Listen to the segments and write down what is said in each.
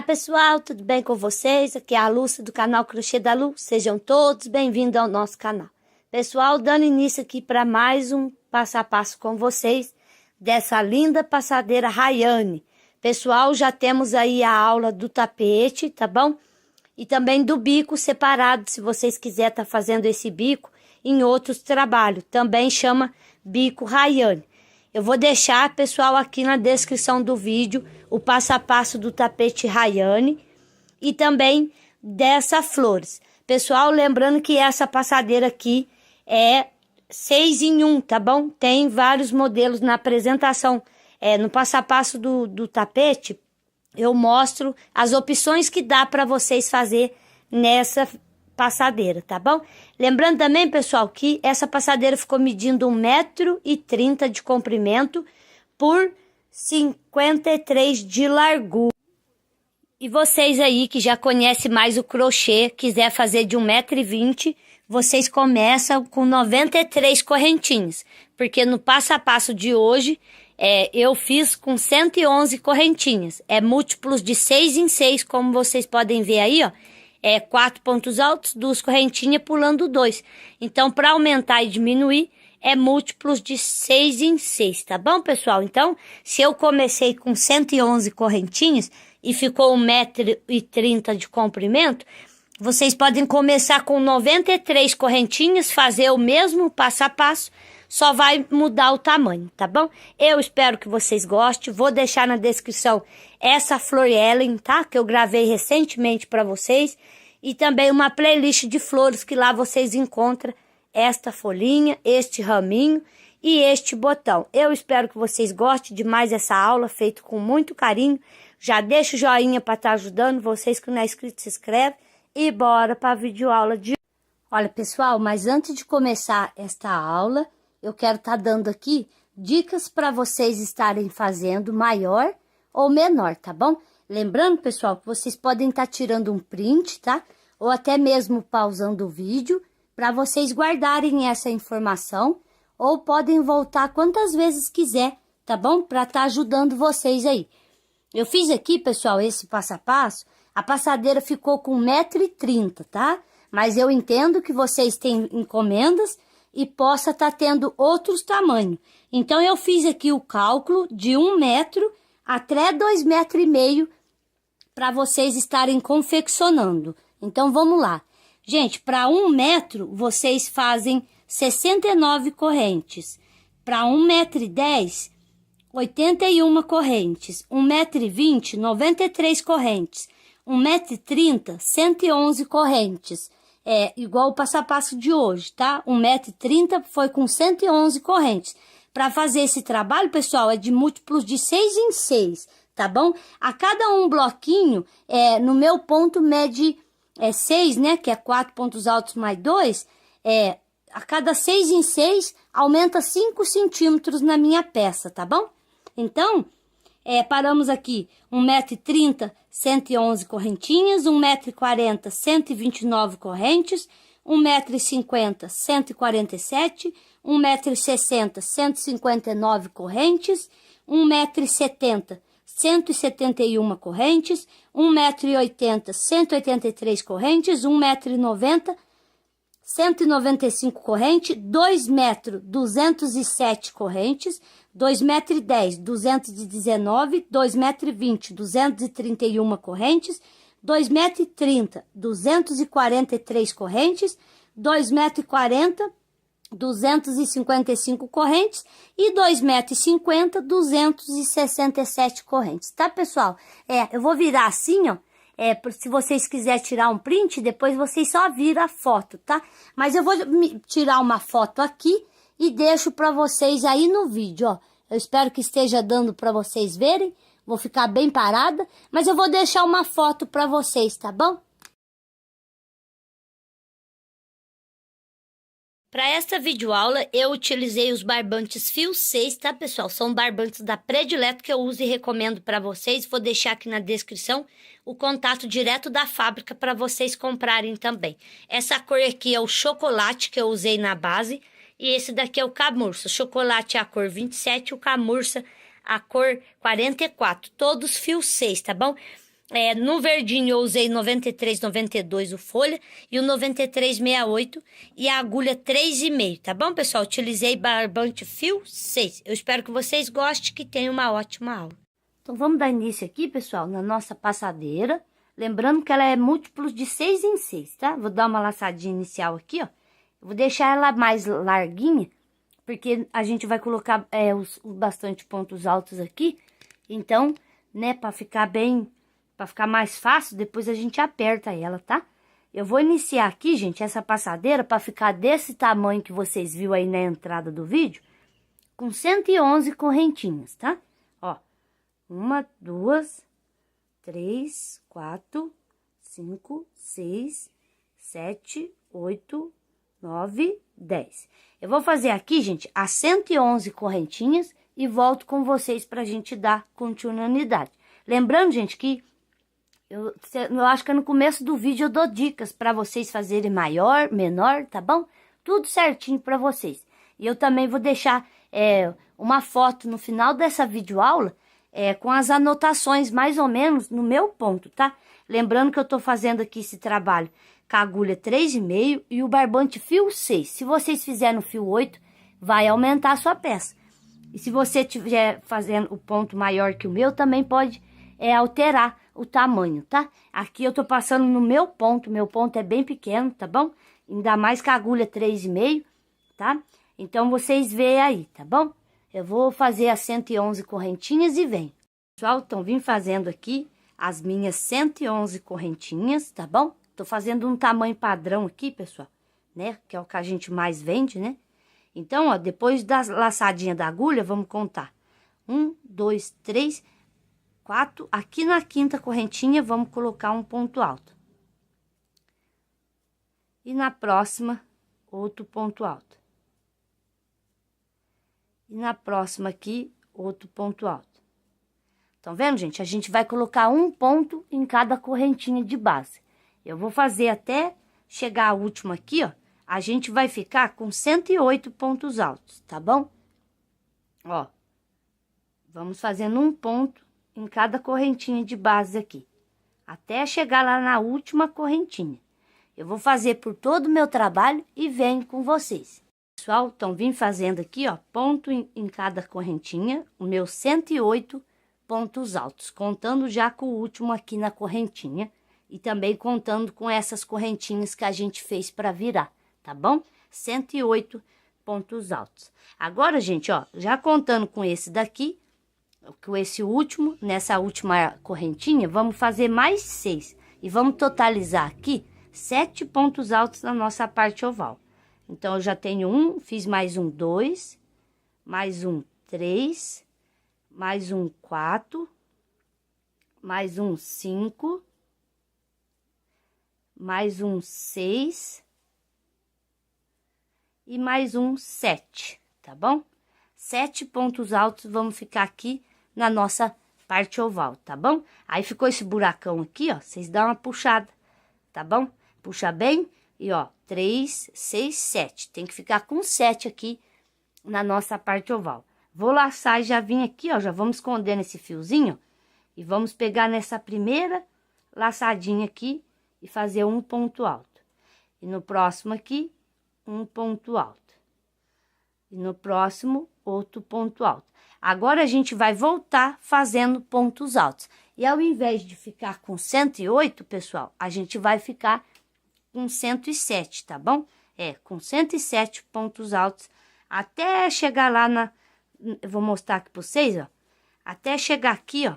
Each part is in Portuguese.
pessoal, tudo bem com vocês? Aqui é a Lúcia do canal Crochê da Lu. Sejam todos bem-vindos ao nosso canal. Pessoal, dando início aqui para mais um passo a passo com vocês dessa linda passadeira Rayane. Pessoal, já temos aí a aula do tapete, tá bom? E também do bico separado, se vocês quiserem estar fazendo esse bico em outros trabalhos. Também chama bico Rayane. Eu vou deixar, pessoal, aqui na descrição do vídeo o passo a passo do tapete Rayane e também dessa flores. Pessoal, lembrando que essa passadeira aqui é 6 em 1, tá bom? Tem vários modelos na apresentação. No passo a passo do tapete, eu mostro as opções que dá para vocês fazer nessa passadeira, tá bom? Lembrando também, pessoal, que essa passadeira ficou medindo 1,30 m de comprimento por 53 de largura. E vocês aí que já conhecem mais o crochê, quiser fazer de 1,20 m, vocês começam com 93 correntinhas, porque no passo a passo de hoje eu fiz com 111 correntinhas, múltiplos de 6 em 6, como vocês podem ver aí, ó. 4 pontos altos, 2 correntinhas pulando 2. Então, para aumentar e diminuir, múltiplos de 6 em 6, tá bom, pessoal? Então, se eu comecei com 111 correntinhas e ficou 1,30 m de comprimento, vocês podem começar com 93 correntinhas, fazer o mesmo passo a passo, só vai mudar o tamanho, tá bom? Eu espero que vocês gostem. Vou deixar na descrição essa flor Ellen, tá? Que eu gravei recentemente para vocês. E também uma playlist de flores que lá vocês encontram esta folhinha, este raminho e este botão. Eu espero que vocês gostem demais dessa aula, feita com muito carinho. Já deixa o joinha para estar ajudando. Vocês que não é inscrito, se inscreve. E bora para a videoaula de hoje. Olha, pessoal, mas antes de começar esta aula, eu quero estar dando aqui dicas para vocês estarem fazendo maior ou menor, tá bom? Lembrando, pessoal, que vocês podem estar tirando um print, tá? Ou até mesmo pausando o vídeo para vocês guardarem essa informação, ou podem voltar quantas vezes quiser, tá bom? Para estar ajudando vocês aí. Eu fiz aqui, pessoal, esse passo a passo. A passadeira ficou com 1,30 m, tá? Mas eu entendo que vocês têm encomendas e possa estar tendo outros tamanhos. Então, eu fiz aqui o cálculo de 1 metro até 2,5 m para vocês estarem confeccionando. Então, vamos lá. Gente, para 1 metro, vocês fazem 69 correntes. Para 1,10 m, 81 correntes. 1,20 m, 93 correntes. 1,30 m, 111 correntes. Igual o passo a passo de hoje, tá? 1,30 m foi com 111 correntes. Para fazer esse trabalho, pessoal, de múltiplos de 6 em 6, tá bom? A cada um bloquinho, no meu ponto mede 6, né? Que é 4 pontos altos mais 2. A cada 6 em 6, aumenta 5 centímetros na minha peça, tá bom? Então, paramos aqui, 1,30 m, 111 correntinhas, 1,40 m, 129 correntes, 1,50 m, 147, 1,60 m, 159 correntes, 1,70 m, 171 correntes, 1,80 m, 183 correntes, 1,90 m, 195 correntes, 2 metros, 207 correntes, 2,10 m, 219, 2,20 m, 231 correntes, 2,30 m, 243 correntes, 2,40 m, 255 correntes e 2,50 m, 267 correntes, tá, pessoal? Eu vou virar assim, ó. Se vocês quiserem tirar um print, depois vocês só viram a foto, tá? Mas eu vou tirar uma foto aqui e deixo para vocês aí no vídeo, ó. Eu espero que esteja dando para vocês verem. Vou ficar bem parada, mas eu vou deixar uma foto para vocês, tá bom? Para esta videoaula, eu utilizei os barbantes fio 6, tá, pessoal? São barbantes da Predileto que eu uso e recomendo para vocês. Vou deixar aqui na descrição o contato direto da fábrica para vocês comprarem também. Essa cor aqui é o chocolate que eu usei na base e esse daqui é o camurça. O chocolate é a cor 27, o camurça a cor 44. Todos fio 6, tá bom? No verdinho eu usei 93,92 o folha e o 93,68 e a agulha 3,5, tá bom, pessoal? Utilizei barbante fio 6. Eu espero que vocês gostem, que tenham uma ótima aula. Então, vamos dar início aqui, pessoal, na nossa passadeira. Lembrando que ela é múltiplos de 6 em 6, tá? Vou dar uma laçadinha inicial aqui, ó. Eu vou deixar ela mais larguinha, porque a gente vai colocar os bastante pontos altos aqui. Então, né, para ficar mais fácil, depois a gente aperta ela, tá? Eu vou iniciar aqui, gente, essa passadeira para ficar desse tamanho que vocês viram aí na entrada do vídeo, com 111 correntinhas, tá? Ó, 1, 2, 3, 4, 5, 6, 7, 8, 9, 10. Eu vou fazer aqui, gente, as 111 correntinhas e volto com vocês pra gente dar continuidade. Lembrando, gente, que eu acho que no começo do vídeo eu dou dicas para vocês fazerem maior, menor, tá bom? Tudo certinho para vocês. E eu também vou deixar uma foto no final dessa videoaula com as anotações mais ou menos no meu ponto, tá? Lembrando que eu tô fazendo aqui esse trabalho com a agulha 3,5 e o barbante fio 6. Se vocês fizerem no fio 8, vai aumentar a sua peça. E se você estiver fazendo o ponto maior que o meu, também pode alterar o tamanho, tá? Aqui eu tô passando no meu ponto é bem pequeno, tá bom? Ainda mais com a agulha 3,5, tá? Então, vocês veem aí, tá bom? Eu vou fazer as 111 correntinhas e vem. Pessoal, então, vim fazendo aqui as minhas 111 correntinhas, tá bom? Tô fazendo um tamanho padrão aqui, pessoal, né? Que é o que a gente mais vende, né? Então, ó, depois da laçadinha da agulha, vamos contar. 1, 2, 3, 4. Aqui na quinta correntinha, vamos colocar um ponto alto. E na próxima, outro ponto alto. E na próxima aqui, outro ponto alto. Estão vendo, gente? A gente vai colocar um ponto em cada correntinha de base. Eu vou fazer até chegar a última aqui, ó. A gente vai ficar com 108 pontos altos, tá bom? Ó, vamos fazendo um ponto em cada correntinha de base aqui, até chegar lá na última correntinha. Eu vou fazer por todo o meu trabalho e venho com vocês. Pessoal, então vim fazendo aqui, ó, ponto em cada correntinha, o meu 108 pontos altos, contando já com o último aqui na correntinha e também contando com essas correntinhas que a gente fez para virar, tá bom? 108 pontos altos. Agora, gente, ó, já contando com esse daqui, com esse último, nessa última correntinha, vamos fazer mais 6. E vamos totalizar aqui 7 pontos altos na nossa parte oval. Então, eu já tenho um, fiz mais um 2, mais um 3, mais um 4, mais um 5, mais um 6 e mais um 7, tá bom? 7 pontos altos vamos ficar aqui na nossa parte oval, tá bom? Aí ficou esse buracão aqui, ó, vocês dão uma puxada, tá bom? Puxa bem e, ó, 3, 6, 7. Tem que ficar com 7 aqui na nossa parte oval. Vou laçar e já vim aqui, ó, já vamos esconder nesse fiozinho, ó, e vamos pegar nessa primeira laçadinha aqui e fazer um ponto alto. E no próximo aqui, um ponto alto. E no próximo, outro ponto alto. Agora, a gente vai voltar fazendo pontos altos. E ao invés de ficar com 108, pessoal, a gente vai ficar com 107, tá bom? Com 107 pontos altos, até chegar lá na... Eu vou mostrar aqui pra vocês, ó. Até chegar aqui, ó.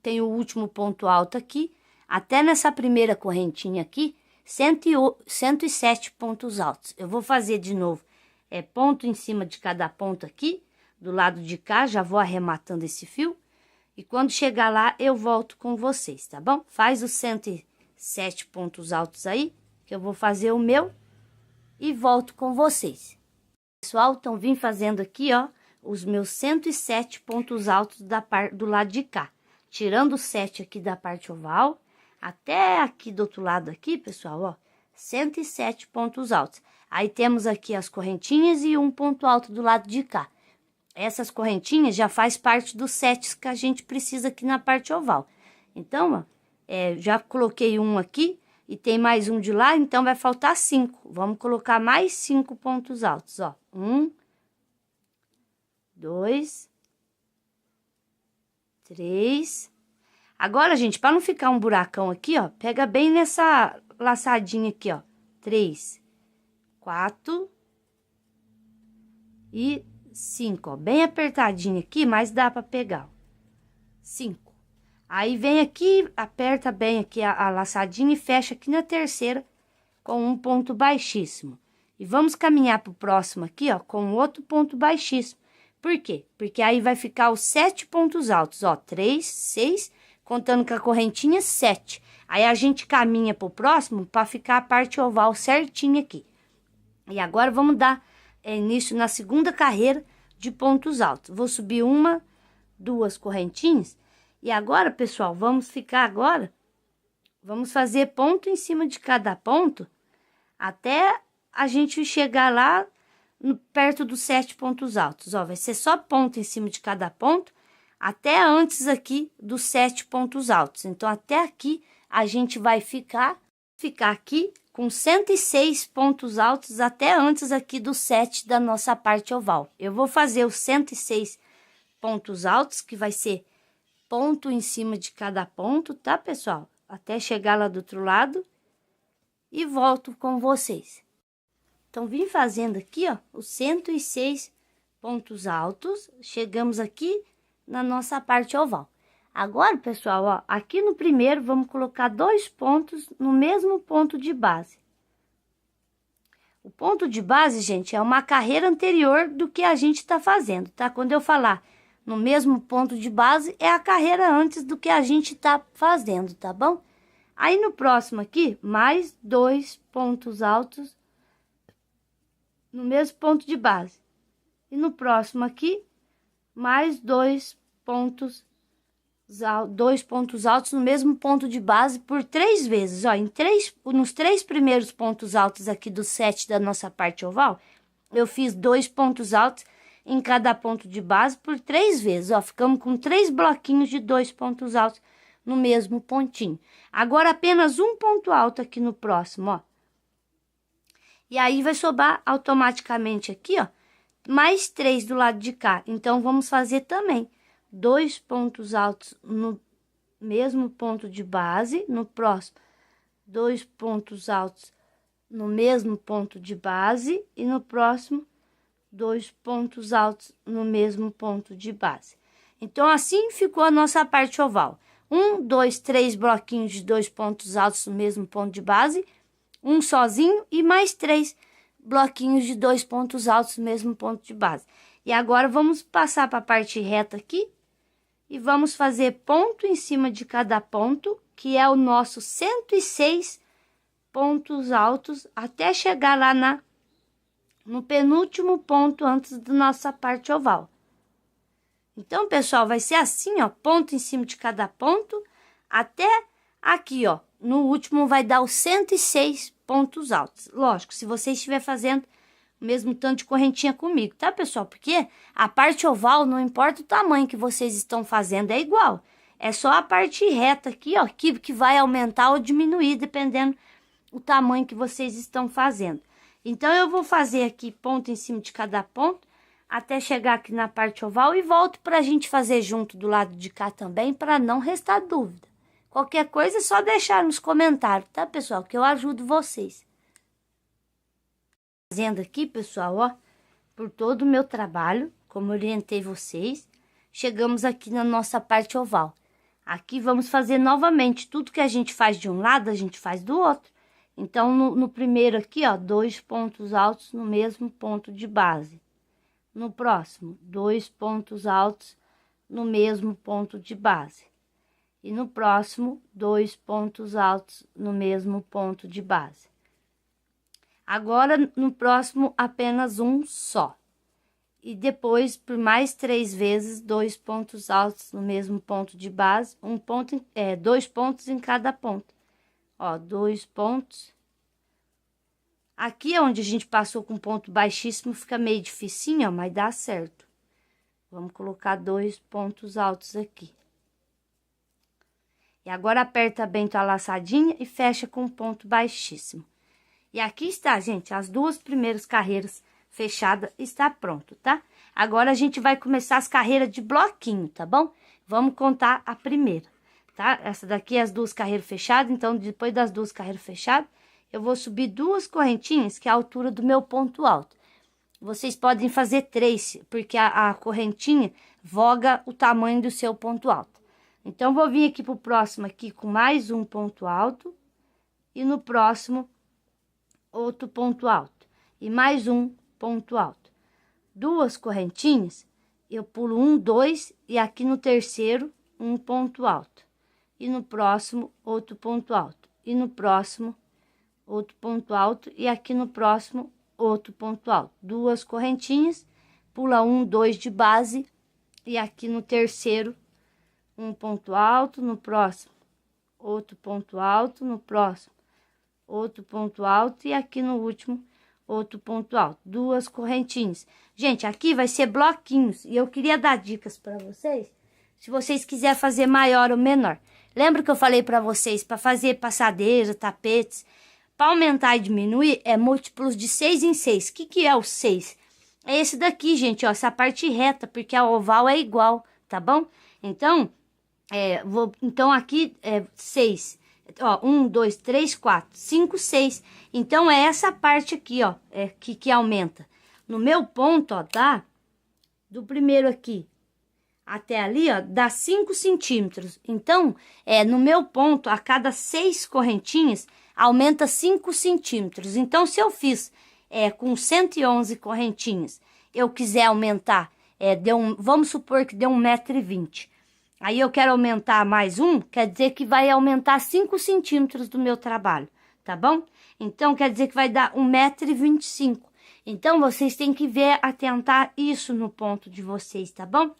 Tem o último ponto alto aqui. Até nessa primeira correntinha aqui, 107 pontos altos. Eu vou fazer de novo, ponto em cima de cada ponto aqui, do lado de cá, já vou arrematando esse fio. E quando chegar lá, eu volto com vocês, tá bom? Faz os 107 pontos altos aí, que eu vou fazer o meu e volto com vocês. Pessoal, então vim fazendo aqui, ó, os meus 107 pontos altos do lado de cá. Tirando o 7 aqui da parte oval, até aqui do outro lado aqui, pessoal, ó, 107 pontos altos. Aí temos aqui as correntinhas e um ponto alto do lado de cá. essas correntinhas já faz parte dos sets que a gente precisa aqui na parte oval. Então, ó, já coloquei um aqui e tem mais um de lá, então vai faltar 5. Vamos colocar mais 5 pontos altos, ó. 1, 2, 3. Agora, gente, para não ficar um buracão aqui, ó, pega bem nessa laçadinha aqui, ó. 3, 4 e 5, ó. Bem apertadinho aqui, mas dá para pegar, ó. 5. Aí, vem aqui, aperta bem aqui a laçadinha e fecha aqui na terceira com um ponto baixíssimo. E vamos caminhar pro próximo aqui, ó, com outro ponto baixíssimo. Por quê? Porque aí vai ficar os 7 pontos altos, ó, 3, 6, contando com a correntinha, 7. Aí, a gente caminha pro próximo para ficar a parte oval certinha aqui. E agora, vamos dar início na segunda carreira de pontos altos. Vou subir 1, 2 correntinhas. E agora, pessoal, vamos fazer ponto em cima de cada ponto, até a gente chegar lá perto dos 7 pontos altos, ó. Vai ser só ponto em cima de cada ponto, até antes aqui dos 7 pontos altos. Então, até aqui, a gente vai ficar aqui com 106 pontos altos, até antes aqui dos 7 da nossa parte oval. Eu vou fazer os 106 pontos altos, que vai ser ponto em cima de cada ponto, tá, pessoal? Até chegar lá do outro lado e volto com vocês. Então, vim fazendo aqui, ó, os 106 pontos altos, chegamos aqui na nossa parte oval. Agora, pessoal, ó, aqui no primeiro, vamos colocar 2 pontos no mesmo ponto de base. O ponto de base, gente, é uma carreira anterior do que a gente tá fazendo, tá? Quando eu falar no mesmo ponto de base, é a carreira antes do que a gente tá fazendo, tá bom? Aí, no próximo aqui, mais 2 pontos altos no mesmo ponto de base. E no próximo aqui, mais 2 pontos altos no mesmo ponto de base por 3 vezes, ó. Nos 3 primeiros pontos altos aqui do 7 da nossa parte oval, eu fiz 2 pontos altos em cada ponto de base por 3 vezes, ó. Ficamos com 3 bloquinhos de 2 pontos altos no mesmo pontinho. Agora, apenas um ponto alto aqui no próximo, ó. E aí, vai sobrar automaticamente aqui, ó, mais 3 do lado de cá. Então, vamos fazer também 2 pontos altos no mesmo ponto de base. No próximo, 2 pontos altos no mesmo ponto de base. E no próximo, 2 pontos altos no mesmo ponto de base. Então, assim ficou a nossa parte oval. 1, 2, 3 bloquinhos de 2 pontos altos no mesmo ponto de base, um sozinho e mais 3 bloquinhos de 2 pontos altos no mesmo ponto de base. E agora, vamos passar para a parte reta aqui e vamos fazer ponto em cima de cada ponto, que é o nosso 106 pontos altos, até chegar lá no penúltimo ponto antes da nossa parte oval. Então, pessoal, vai ser assim, ó, ponto em cima de cada ponto, até aqui, ó. No último vai dar os 106 pontos altos. Lógico, se você estiver fazendo o mesmo tanto de correntinha comigo, tá, pessoal? Porque a parte oval, não importa o tamanho que vocês estão fazendo, é igual. É só a parte reta aqui, ó, que vai aumentar ou diminuir, dependendo o tamanho que vocês estão fazendo. Então, eu vou fazer aqui ponto em cima de cada ponto, até chegar aqui na parte oval e volto pra gente fazer junto do lado de cá também, para não restar dúvida. Qualquer coisa é só deixar nos comentários, tá, pessoal? Que eu ajudo vocês. Fazendo aqui, pessoal, ó, por todo o meu trabalho, como orientei vocês, chegamos aqui na nossa parte oval. Aqui vamos fazer novamente, tudo que a gente faz de um lado, a gente faz do outro. Então, no primeiro aqui, ó, 2 pontos altos no mesmo ponto de base. No próximo, 2 pontos altos no mesmo ponto de base. E no próximo, 2 pontos altos no mesmo ponto de base. Agora, no próximo, apenas um só. E depois, por mais 3 vezes, 2 pontos altos no mesmo ponto de base, 2 pontos em cada ponto. Ó, 2 pontos. Aqui, onde a gente passou com ponto baixíssimo, fica meio dificinho, ó, mas dá certo. Vamos colocar 2 pontos altos aqui. E agora aperta bem tua laçadinha e fecha com um ponto baixíssimo. E aqui está, gente, as 2 primeiras carreiras fechadas, está pronto, tá? Agora a gente vai começar as carreiras de bloquinho, tá bom? Vamos contar a primeira, tá? Essa daqui é as 2 carreiras fechadas, então depois das 2 carreiras fechadas, eu vou subir 2 correntinhas, que é a altura do meu ponto alto. Vocês podem fazer 3, porque a correntinha voga o tamanho do seu ponto alto. Então, vou vir aqui pro próximo aqui com mais um ponto alto. E no próximo, outro ponto alto. E mais um ponto alto. 2 correntinhas, eu pulo 1, 2, e aqui no terceiro, um ponto alto. E no próximo, outro ponto alto. E no próximo, outro ponto alto. E aqui no próximo, outro ponto alto. 2 correntinhas, pula 1, 2 de base. E aqui no terceiro, um ponto alto, no próximo, outro ponto alto, no próximo, outro ponto alto, e aqui no último, outro ponto alto. 2 correntinhas. Gente, aqui vai ser bloquinhos, e eu queria dar dicas para vocês, se vocês quiserem fazer maior ou menor. Lembra que eu falei para vocês, para fazer passadeira, tapetes, para aumentar e diminuir, é múltiplos de 6 em 6. O que é o 6? É esse daqui, gente, ó, essa parte reta, porque a oval é igual, tá bom? Então, então aqui é 6, ó, 1, 2, 3, 4, 5, 6. Então, é essa parte aqui, ó, que aumenta. No meu ponto, ó, tá? Do primeiro aqui até ali, ó, dá 5 centímetros. Então, no meu ponto, a cada 6 correntinhas, aumenta 5 centímetros. Então, se eu fiz com 111 correntinhas, eu quiser aumentar, vamos supor que deu 1,20 m. Aí eu quero aumentar mais um, quer dizer que vai aumentar 5 centímetros do meu trabalho, tá bom? Então, quer dizer que vai dar 1,25 m. Então, vocês têm que ver, atentar isso no ponto de vocês, tá bom?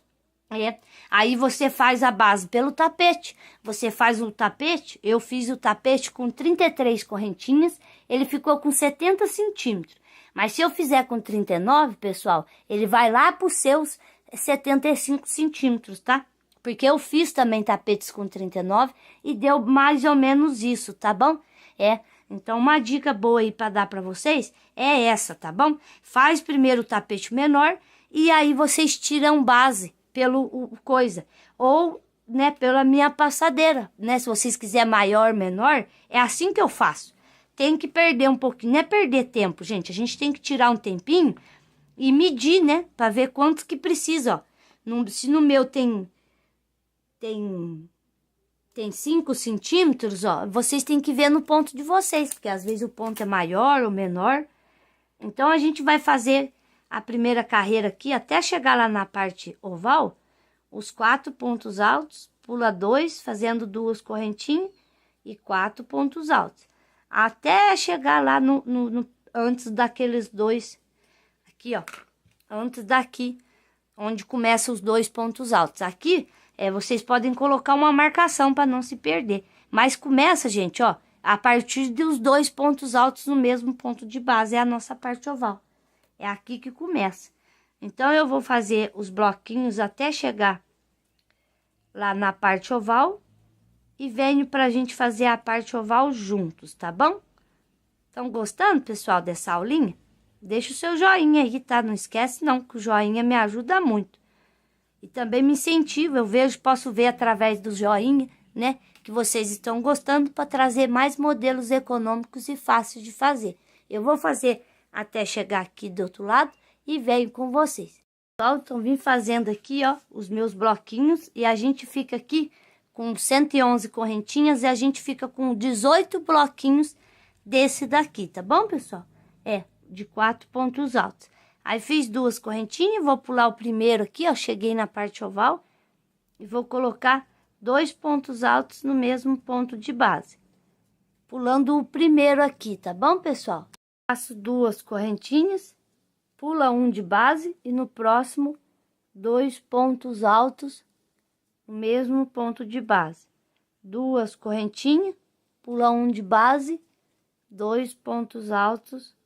Aí você faz a base pelo tapete. Você faz o tapete, eu fiz o tapete com 33 correntinhas, ele ficou com 70 centímetros. Mas se eu fizer com 39, pessoal, ele vai lá para os seus 75 centímetros, tá? Porque eu fiz também tapetes com 39 e deu mais ou menos isso, tá bom? Então uma dica boa aí para dar para vocês é essa, tá bom? Faz primeiro o tapete menor e aí vocês tiram base pelo coisa. Ou, né, pela minha passadeira, né? Se vocês quiserem maior, menor, é assim que eu faço. Tem que perder um pouquinho, não é perder tempo, gente. A gente tem que tirar um tempinho e medir, né? Para ver quanto que precisa, ó. Se no meu tem 5 centímetros, ó, vocês têm que ver no ponto de vocês, porque às vezes o ponto é maior ou menor. Então, a gente vai fazer a primeira carreira aqui, até chegar lá na parte oval, os 4 pontos altos, pula 2, fazendo 2 correntinhas e 4 pontos altos. Até chegar lá antes daqueles 2, aqui, ó, antes daqui, onde começam os 2 pontos altos. Aqui, vocês podem colocar uma marcação para não se perder. Mas começa, gente, ó, a partir dos 2 pontos altos no mesmo ponto de base, é a nossa parte oval. É aqui que começa. Então, eu vou fazer os bloquinhos até chegar lá na parte oval e venho pra gente fazer a parte oval juntos, tá bom? Estão gostando, pessoal, dessa aulinha? Deixa o seu joinha aí, tá? Não esquece não, que o joinha me ajuda muito. E também me incentiva, posso ver através do joinha, né? Que vocês estão gostando para trazer mais modelos econômicos e fáceis de fazer. Eu vou fazer até chegar aqui do outro lado e venho com vocês. Então, vim fazendo aqui, ó, os meus bloquinhos e a gente fica aqui com 111 correntinhas e a gente fica com 18 bloquinhos desse daqui, tá bom, pessoal? De 4 pontos altos. Aí, fiz 2 correntinhas, vou pular o primeiro aqui, ó, cheguei na parte oval e vou colocar 2 pontos altos no mesmo ponto de base. Pulando o primeiro aqui, tá bom, pessoal? Faço 2 correntinhas, pula 1 de base e no próximo 2 pontos altos no mesmo ponto de base. 2 correntinhas, pula 1 de base, 2 pontos altos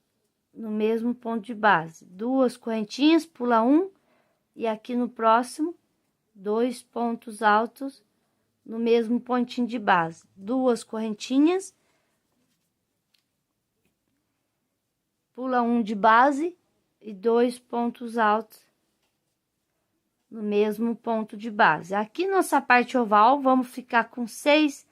no mesmo ponto de base. 2 correntinhas, pula 1, E aqui no próximo, 2 pontos altos no mesmo pontinho de base. 2 correntinhas. Pula um de base e 2 pontos altos no mesmo ponto de base. Aqui nossa parte oval, vamos ficar com 6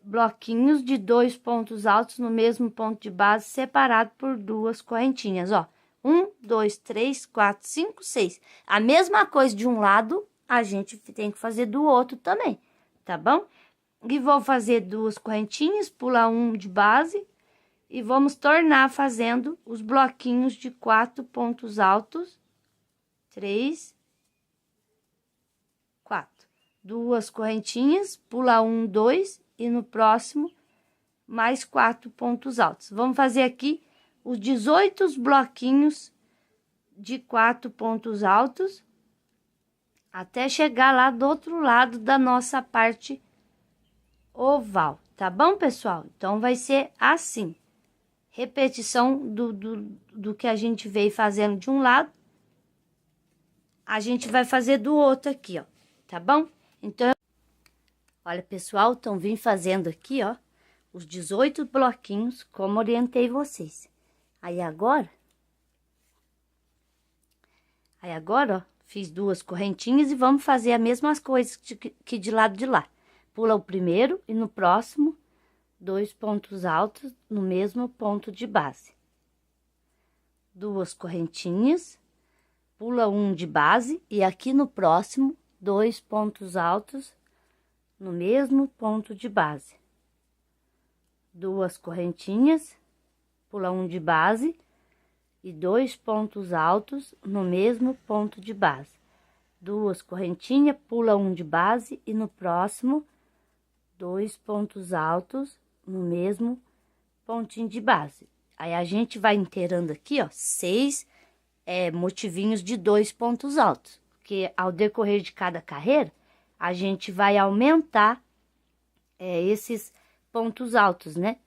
bloquinhos de 2 pontos altos no mesmo ponto de base, separado por 2 correntinhas, ó. 1, 2, 3, 4, 5, 6. A mesma coisa de um lado, a gente tem que fazer do outro também, tá bom? E vou fazer 2 correntinhas, pula um de base e vamos tornar fazendo os bloquinhos de 4 pontos altos. 3, 4. 2 correntinhas, pula um, 2 e no próximo mais 4 pontos altos. Vamos fazer aqui os 18 bloquinhos de 4 pontos altos até chegar lá do outro lado da nossa parte oval, tá bom, pessoal? Então, vai ser assim. Repetição do que a gente veio fazendo de um lado, a gente vai fazer do outro aqui, ó, tá bom? Então, olha, pessoal, então vim fazendo aqui, ó, os 18 bloquinhos, como orientei vocês. Aí agora, ó, fiz 2 correntinhas e vamos fazer as mesmas coisas que de lado de lá. Pula o primeiro e no próximo, 2 pontos altos no mesmo ponto de base. 2 correntinhas, pula um de base e aqui no próximo, 2 pontos altos no mesmo ponto de base. 2 correntinhas, pula um de base e 2 pontos altos no mesmo ponto de base. 2 correntinhas, pula um de base e no próximo, 2 pontos altos no mesmo pontinho de base. Aí, a gente vai inteirando aqui, ó, 6 motivinhos de 2 pontos altos, porque ao decorrer de cada carreira, a gente vai aumentar esses pontos altos, né?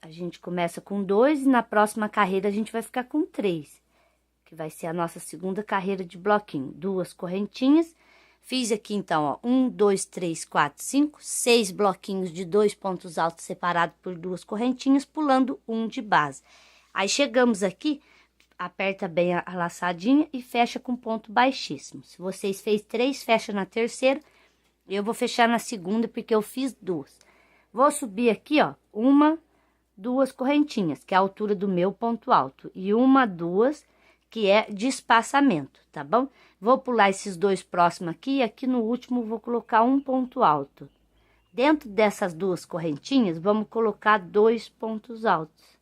A gente começa com 2 e na próxima carreira a gente vai ficar com 3, que vai ser a nossa segunda carreira de bloquinho. 2 correntinhas. Fiz aqui, então, ó, 1, 2, 3, 4, 5, 6 bloquinhos de 2 pontos altos separados por 2 correntinhas, pulando um de base. Aí, chegamos aqui, aperta bem a laçadinha e fecha com ponto baixíssimo. Se vocês fez 3, fecha na terceira. Eu vou fechar na segunda, porque eu fiz 2. Vou subir aqui, ó, 1, 2 correntinhas, que é a altura do meu ponto alto. E 1, 2, que é de espaçamento, tá bom? Vou pular esses 2 próximos aqui, e aqui no último vou colocar um ponto alto. Dentro dessas 2 correntinhas, vamos colocar 2 pontos altos.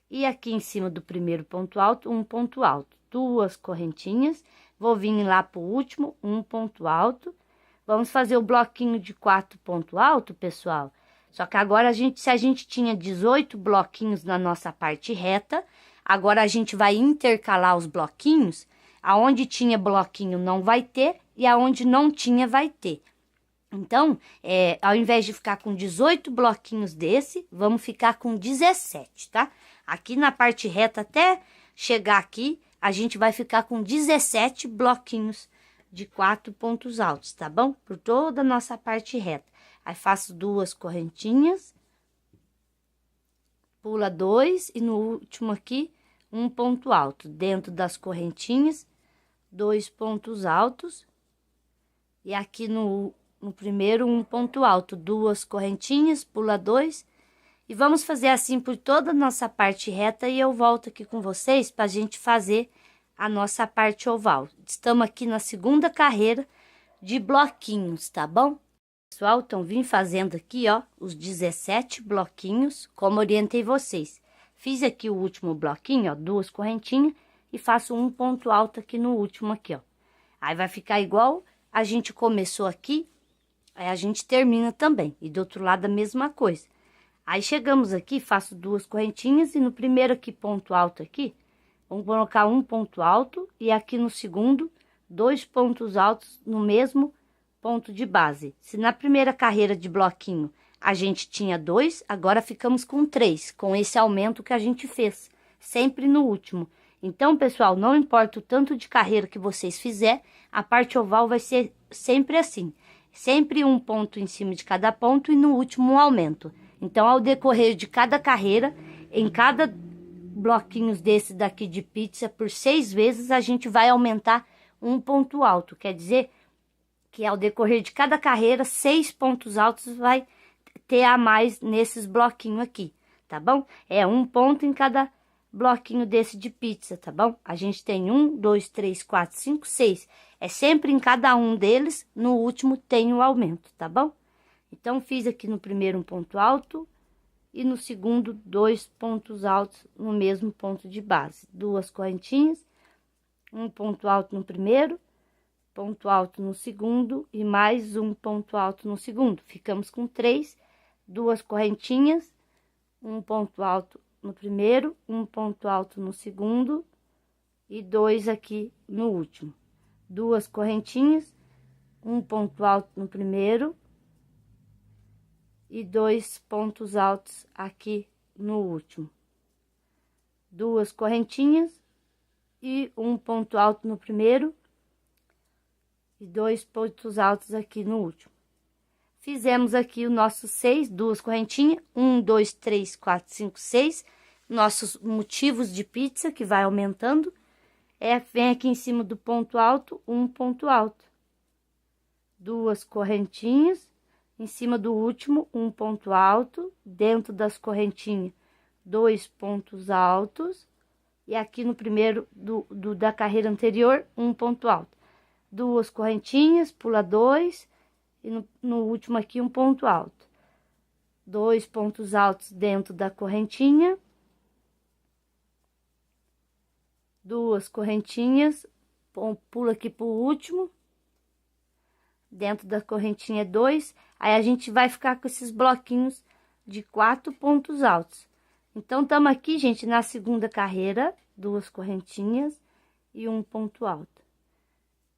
E aqui em cima do primeiro ponto alto, um ponto alto. 2 correntinhas, vou vir lá pro último, um ponto alto. Vamos fazer o bloquinho de 4 pontos altos, pessoal. Só que agora, se a gente tinha 18 bloquinhos na nossa parte reta, agora a gente vai intercalar os bloquinhos. Aonde tinha bloquinho não vai ter e aonde não tinha vai ter. Então, ao invés de ficar com 18 bloquinhos desse, vamos ficar com 17, tá? Aqui na parte reta, até chegar aqui, a gente vai ficar com 17 bloquinhos de 4 pontos altos, tá bom? Por toda a nossa parte reta. Aí, faço 2 correntinhas, pula 2 e no último aqui, um ponto alto. Dentro das correntinhas, 2 pontos altos. E aqui no primeiro, um ponto alto, 2 correntinhas, pula 2. E vamos fazer assim por toda a nossa parte reta e eu volto aqui com vocês pra gente fazer a nossa parte oval. Estamos aqui na segunda carreira de bloquinhos, tá bom? Pessoal, então vim fazendo aqui, ó, os 17 bloquinhos, como orientei vocês. Fiz aqui o último bloquinho, ó, 2 correntinhas e faço um ponto alto aqui no último aqui, ó. Aí vai ficar igual a gente começou aqui, aí a gente termina também. E do outro lado a mesma coisa. Aí chegamos aqui, faço 2 correntinhas e no primeiro aqui ponto alto aqui, vamos colocar um ponto alto e aqui no segundo, 2 pontos altos no mesmo ponto de base. Se na primeira carreira de bloquinho a gente tinha 2, agora ficamos com 3, com esse aumento que a gente fez, sempre no último. Então, pessoal, não importa o tanto de carreira que vocês fizer, a parte oval vai ser sempre assim. Sempre um ponto em cima de cada ponto e no último um aumento. Então, ao decorrer de cada carreira, em cada bloquinhos desse daqui de pizza, por 6 vezes, a gente vai aumentar um ponto alto. Quer dizer que ao decorrer de cada carreira, 6 pontos altos vai ter a mais nesses bloquinhos aqui, tá bom? É um ponto em cada bloquinho desse de pizza, tá bom? A gente tem 1, 2, 3, 4, 5, 6. É sempre em cada um deles, no último tem o aumento, tá bom? Então, fiz aqui no primeiro um ponto alto e no segundo 2 pontos altos no mesmo ponto de base. 2 correntinhas, um ponto alto no primeiro, ponto alto no segundo e mais um ponto alto no segundo. Ficamos com 3, 2 correntinhas, um ponto alto no primeiro, um ponto alto no segundo e 2 aqui no último. 2 correntinhas, um ponto alto no primeiro e 2 pontos altos aqui no último. 2 correntinhas e um ponto alto no primeiro e 2 pontos altos aqui no último. Fizemos aqui o nosso 6, 2 correntinhas, 1, 2, 3, 4, 5, 6. Nossos motivos de pizza que vai aumentando. Vem aqui em cima do ponto alto, um ponto alto. 2 correntinhas, em cima do último, um ponto alto. Dentro das correntinhas, 2 pontos altos. E aqui no primeiro da carreira anterior, um ponto alto. 2 correntinhas, pula 2. E no último aqui, um ponto alto. 2 pontos altos dentro da correntinha. 2 correntinhas, pula aqui pro último. Dentro da correntinha 2. Aí, a gente vai ficar com esses bloquinhos de 4 pontos altos. Então, estamos aqui, gente, na segunda carreira. 2 correntinhas e um ponto alto.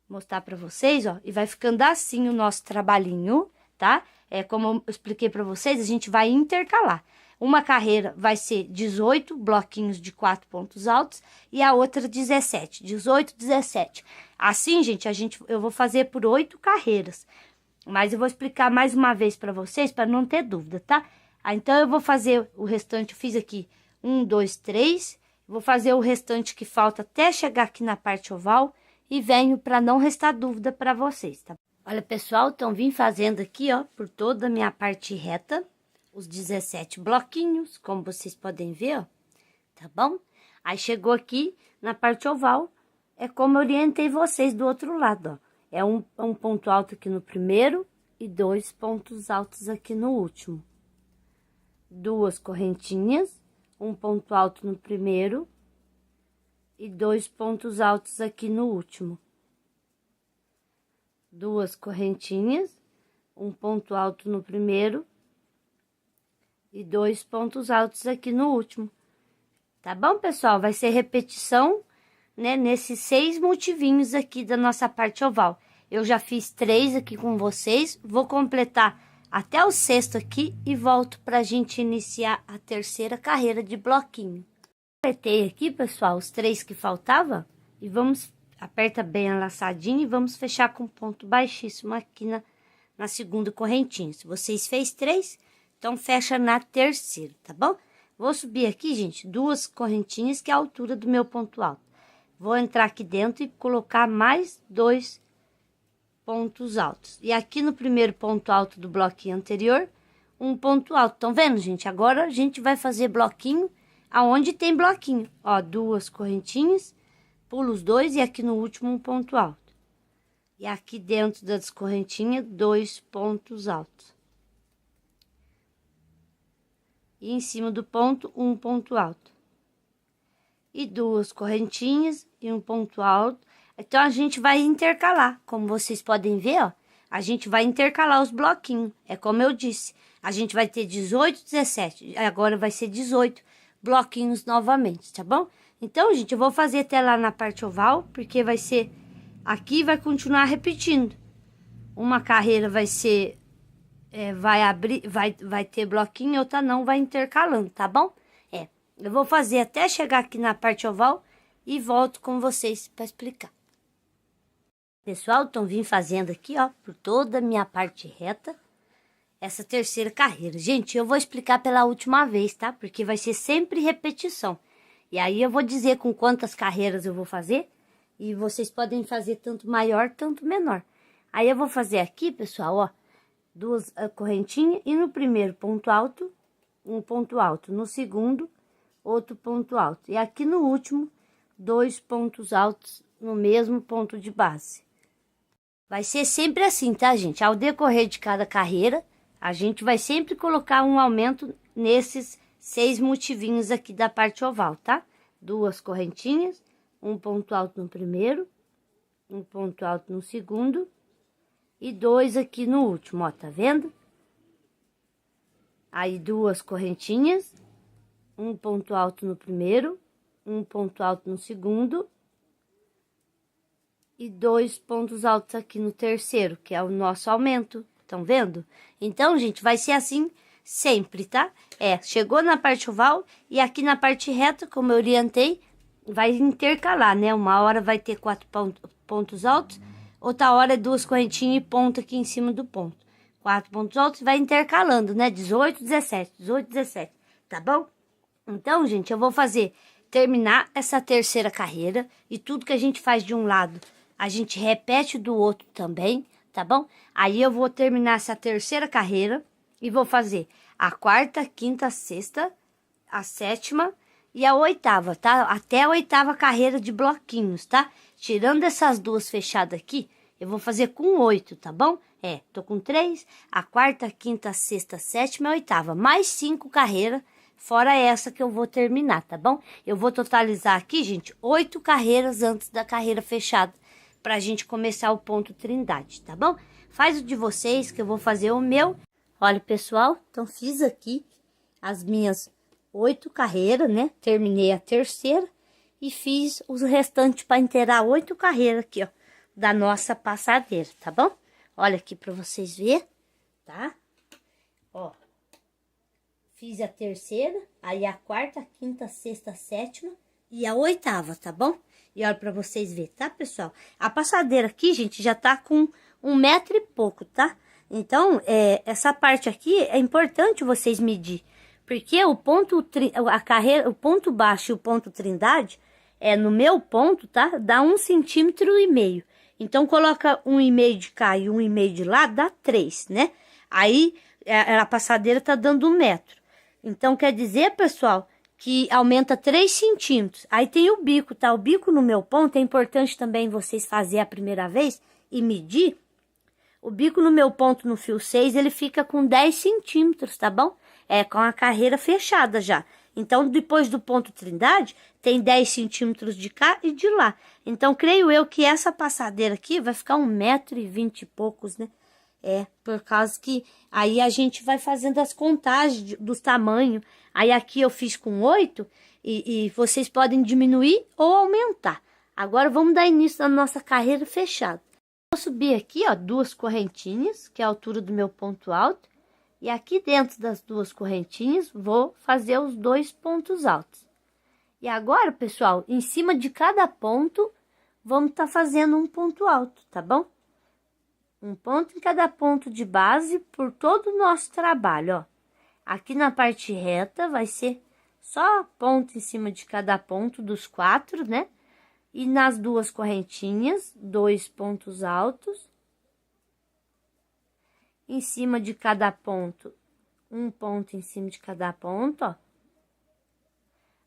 Mostrar para vocês, ó, e vai ficando assim o nosso trabalhinho, tá? Como eu expliquei para vocês, a gente vai intercalar. Uma carreira vai ser 18 bloquinhos de 4 pontos altos e a outra 17, 18, 17. Assim, gente, eu vou fazer por 8 carreiras. Mas eu vou explicar mais uma vez para vocês, para não ter dúvida, tá? Então, eu vou fazer o restante, eu fiz aqui 1, 2, 3. Vou fazer o restante que falta até chegar aqui na parte oval. E venho para não restar dúvida para vocês, tá? Olha, pessoal, então vim fazendo aqui, ó, por toda a minha parte reta, os 17 bloquinhos, como vocês podem ver, ó, tá bom? Aí, chegou aqui na parte oval, é como eu orientei vocês do outro lado, ó. É um ponto alto aqui no primeiro e 2 pontos altos aqui no último. 2 correntinhas, um ponto alto no primeiro e 2 pontos altos aqui no último. 2 correntinhas, um ponto alto no primeiro e 2 pontos altos aqui no último. Tá bom, pessoal? Vai ser repetição, né, nesses 6 motivinhos aqui da nossa parte oval. Eu já fiz 3 aqui com vocês, vou completar até o 6º aqui e volto pra gente iniciar a terceira carreira de bloquinho. Completei aqui, pessoal, os 3 que faltava e vamos, aperta bem a laçadinha e vamos fechar com ponto baixíssimo aqui na segunda correntinha. Se vocês fez 3, então fecha na terceira, tá bom? Vou subir aqui, gente, 2 correntinhas, que é a altura do meu ponto alto. Vou entrar aqui dentro e colocar mais 2 pontos altos. E aqui no primeiro ponto alto do bloquinho anterior, um ponto alto. Estão vendo, gente? Agora a gente vai fazer bloquinho aonde tem bloquinho, ó, 2 correntinhas, pulo os 2 e aqui no último um ponto alto. E aqui dentro das correntinhas, 2 pontos altos. E em cima do ponto, um ponto alto. E 2 correntinhas e um ponto alto. Então, a gente vai intercalar, como vocês podem ver, ó, a gente vai intercalar os bloquinhos. É como eu disse, a gente vai ter 18, 17, agora vai ser 18 bloquinhos novamente, tá bom? Então, gente, eu vou fazer até lá na parte oval, porque vai ser aqui, vai continuar repetindo. Uma carreira vai ser, vai abrir, vai ter bloquinho, outra não, vai intercalando, tá bom? Eu vou fazer até chegar aqui na parte oval, e volto com vocês para explicar. Pessoal, então vim fazendo aqui, ó, por toda a minha parte reta, essa terceira carreira. Gente, eu vou explicar pela última vez, tá? Porque vai ser sempre repetição. E aí eu vou dizer com quantas carreiras eu vou fazer, e vocês podem fazer tanto maior, tanto menor. Aí eu vou fazer aqui, pessoal, ó, 2 correntinhas, e no primeiro ponto alto, um ponto alto. No segundo, outro ponto alto. E aqui no último, 2 pontos altos no mesmo ponto de base. Vai ser sempre assim, tá, gente? Ao decorrer de cada carreira, a gente vai sempre colocar um aumento nesses 6 motivinhos aqui da parte oval, tá? 2 correntinhas, um ponto alto no primeiro, um ponto alto no segundo e 2 aqui no último, ó, tá vendo? Aí 2 correntinhas, um ponto alto no primeiro, um ponto alto no segundo e 2 pontos altos aqui no terceiro, que é o nosso aumento, estão vendo? Então, gente, vai ser assim sempre, tá? Chegou na parte oval e aqui na parte reta, como eu orientei, vai intercalar, né? Uma hora vai ter 4 pontos altos, outra hora é 2 correntinhas e ponto aqui em cima do ponto. 4 pontos altos, vai intercalando, né? 18, 17, 18, 17, tá bom? Então, gente, eu vou terminar essa terceira carreira e tudo que a gente faz de um lado, a gente repete do outro também, tá bom? Aí eu vou terminar essa terceira carreira e vou fazer a quarta, quinta, sexta, a sétima e a oitava, tá? Até a oitava carreira de bloquinhos, tá? Tirando essas 2 fechadas aqui, eu vou fazer com 8, tá bom? Tô com 3, a quarta, quinta, sexta, sétima e a oitava, mais 5 carreiras, fora essa que eu vou terminar, tá bom? Eu vou totalizar aqui, gente, 8 carreiras antes da carreira fechada, pra gente começar o ponto trindade, tá bom? Faz o de vocês que eu vou fazer o meu. Olha, pessoal, então fiz aqui as minhas 8 carreiras, né? Terminei a terceira e fiz os restantes para inteirar 8 carreiras aqui, ó, da nossa passadeira, tá bom? Olha aqui para vocês verem, tá? Ó, fiz a terceira, aí a quarta, a quinta, a sexta, a sétima e a oitava, tá bom? E olha pra vocês verem, tá, pessoal? A passadeira aqui, gente, já tá com 1 metro e pouco, tá? Então, essa parte aqui é importante vocês medir. Porque o ponto baixo e o ponto trindade, no meu ponto, tá? Dá 1,5 centímetro. Então, coloca 1,5 de cá e 1,5 de lá, dá 3, né? Aí, a passadeira tá dando 1 metro. Então, quer dizer, pessoal, que aumenta 3 centímetros. Aí tem o bico, tá? O bico no meu ponto, é importante também vocês fazerem a primeira vez e medir. O bico no meu ponto no fio 6, ele fica com 10 centímetros, tá bom? Com a carreira fechada já. Então, depois do ponto trindade, tem 10 centímetros de cá e de lá. Então, creio eu que essa passadeira aqui vai ficar 1,20 m e poucos, né? Por causa que aí a gente vai fazendo as contagens dos tamanhos. Aí aqui eu fiz com 8 e vocês podem diminuir ou aumentar. Agora vamos dar início à nossa carreira fechada. Vou subir aqui, ó, 2 correntinhas, que é a altura do meu ponto alto. E aqui dentro das 2 correntinhas, vou fazer os 2 pontos altos. E agora, pessoal, em cima de cada ponto, vamos estar fazendo um ponto alto, tá bom? Um ponto em cada ponto de base por todo o nosso trabalho, ó. Aqui na parte reta vai ser só ponto em cima de cada ponto dos 4, né? E nas 2 correntinhas, 2 pontos altos. Em cima de cada ponto, um ponto em cima de cada ponto, ó.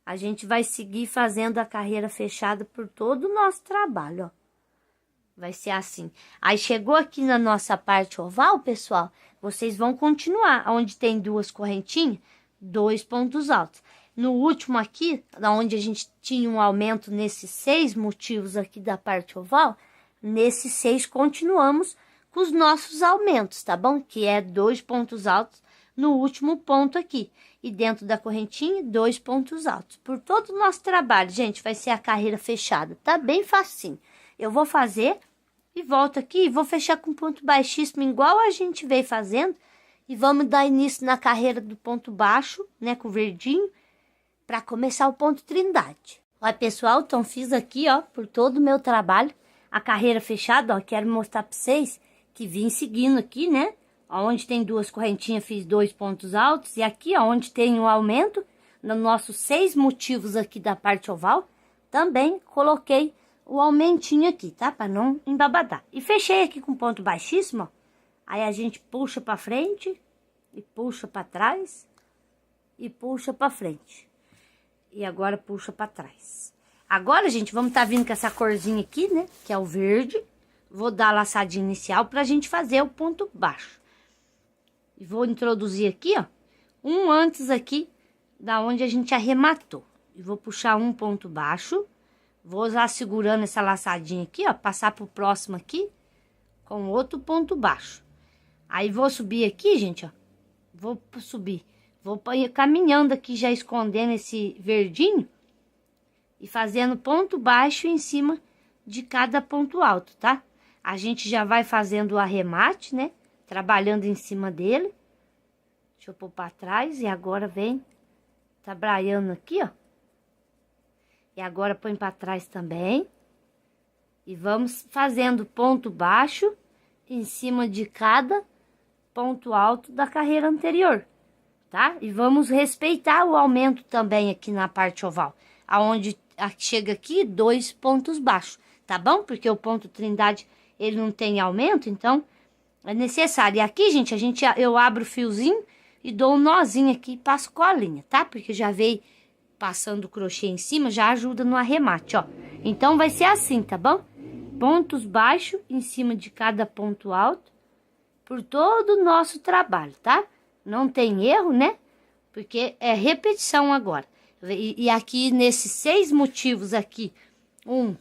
A gente vai seguir fazendo a carreira fechada por todo o nosso trabalho, ó. Vai ser assim. Aí, chegou aqui na nossa parte oval, pessoal, vocês vão continuar. Onde tem 2 correntinhas, 2 pontos altos. No último aqui, onde a gente tinha um aumento nesses 6 motivos aqui da parte oval, nesses 6 continuamos com os nossos aumentos, tá bom? Que é 2 pontos altos no último ponto aqui. E dentro da correntinha, 2 pontos altos. Por todo o nosso trabalho, gente, vai ser a carreira fechada. Tá bem facinho. Eu vou fazer e volto aqui e vou fechar com ponto baixíssimo, igual a gente veio fazendo. E vamos dar início na carreira do ponto baixo, né, com o verdinho, para começar o ponto trindade. Olha, pessoal, então fiz aqui, ó, por todo o meu trabalho, a carreira fechada, ó, quero mostrar pra vocês que vim seguindo aqui, né? Onde tem duas correntinhas, fiz 2 pontos altos, e aqui, ó, onde tem um aumento, nos nossos 6 motivos aqui da parte oval, também coloquei o aumentinho aqui, tá? Pra não embabadar. E fechei aqui com ponto baixíssimo, ó. Aí a gente puxa pra frente, e puxa pra trás, e puxa pra frente. E agora puxa pra trás. Agora, gente, vamos tá vindo com essa corzinha aqui, né? Que é o verde. Vou dar a laçadinha inicial pra gente fazer o ponto baixo. E vou introduzir aqui, ó. Um antes aqui, da onde a gente arrematou. E vou puxar um ponto baixo. Vou usar segurando essa laçadinha aqui, ó. Passar pro próximo aqui, com outro ponto baixo. Aí, vou subir aqui, gente, ó. Vou subir. Vou caminhando aqui, já escondendo esse verdinho. E fazendo ponto baixo em cima de cada ponto alto, tá? A gente já vai fazendo o arremate, né? Trabalhando em cima dele. Deixa eu pôr pra trás. E agora vem trabalhando aqui, ó. E agora põe pra trás também. E vamos fazendo ponto baixo em cima de cada ponto alto da carreira anterior, tá? E vamos respeitar o aumento também aqui na parte oval, aonde chega aqui 2 pontos baixos, tá bom? Porque o ponto trindade, ele não tem aumento, então é necessário. E aqui, gente, eu abro o fiozinho e dou um nozinho aqui e passo colinha, tá? Porque já veio passando o crochê em cima, já ajuda no arremate, ó. Então vai ser assim, tá bom? Pontos baixos em cima de cada ponto alto por todo o nosso trabalho, tá? Não tem erro, né? Porque é repetição agora. E aqui, nesses 6 motivos aqui, 1,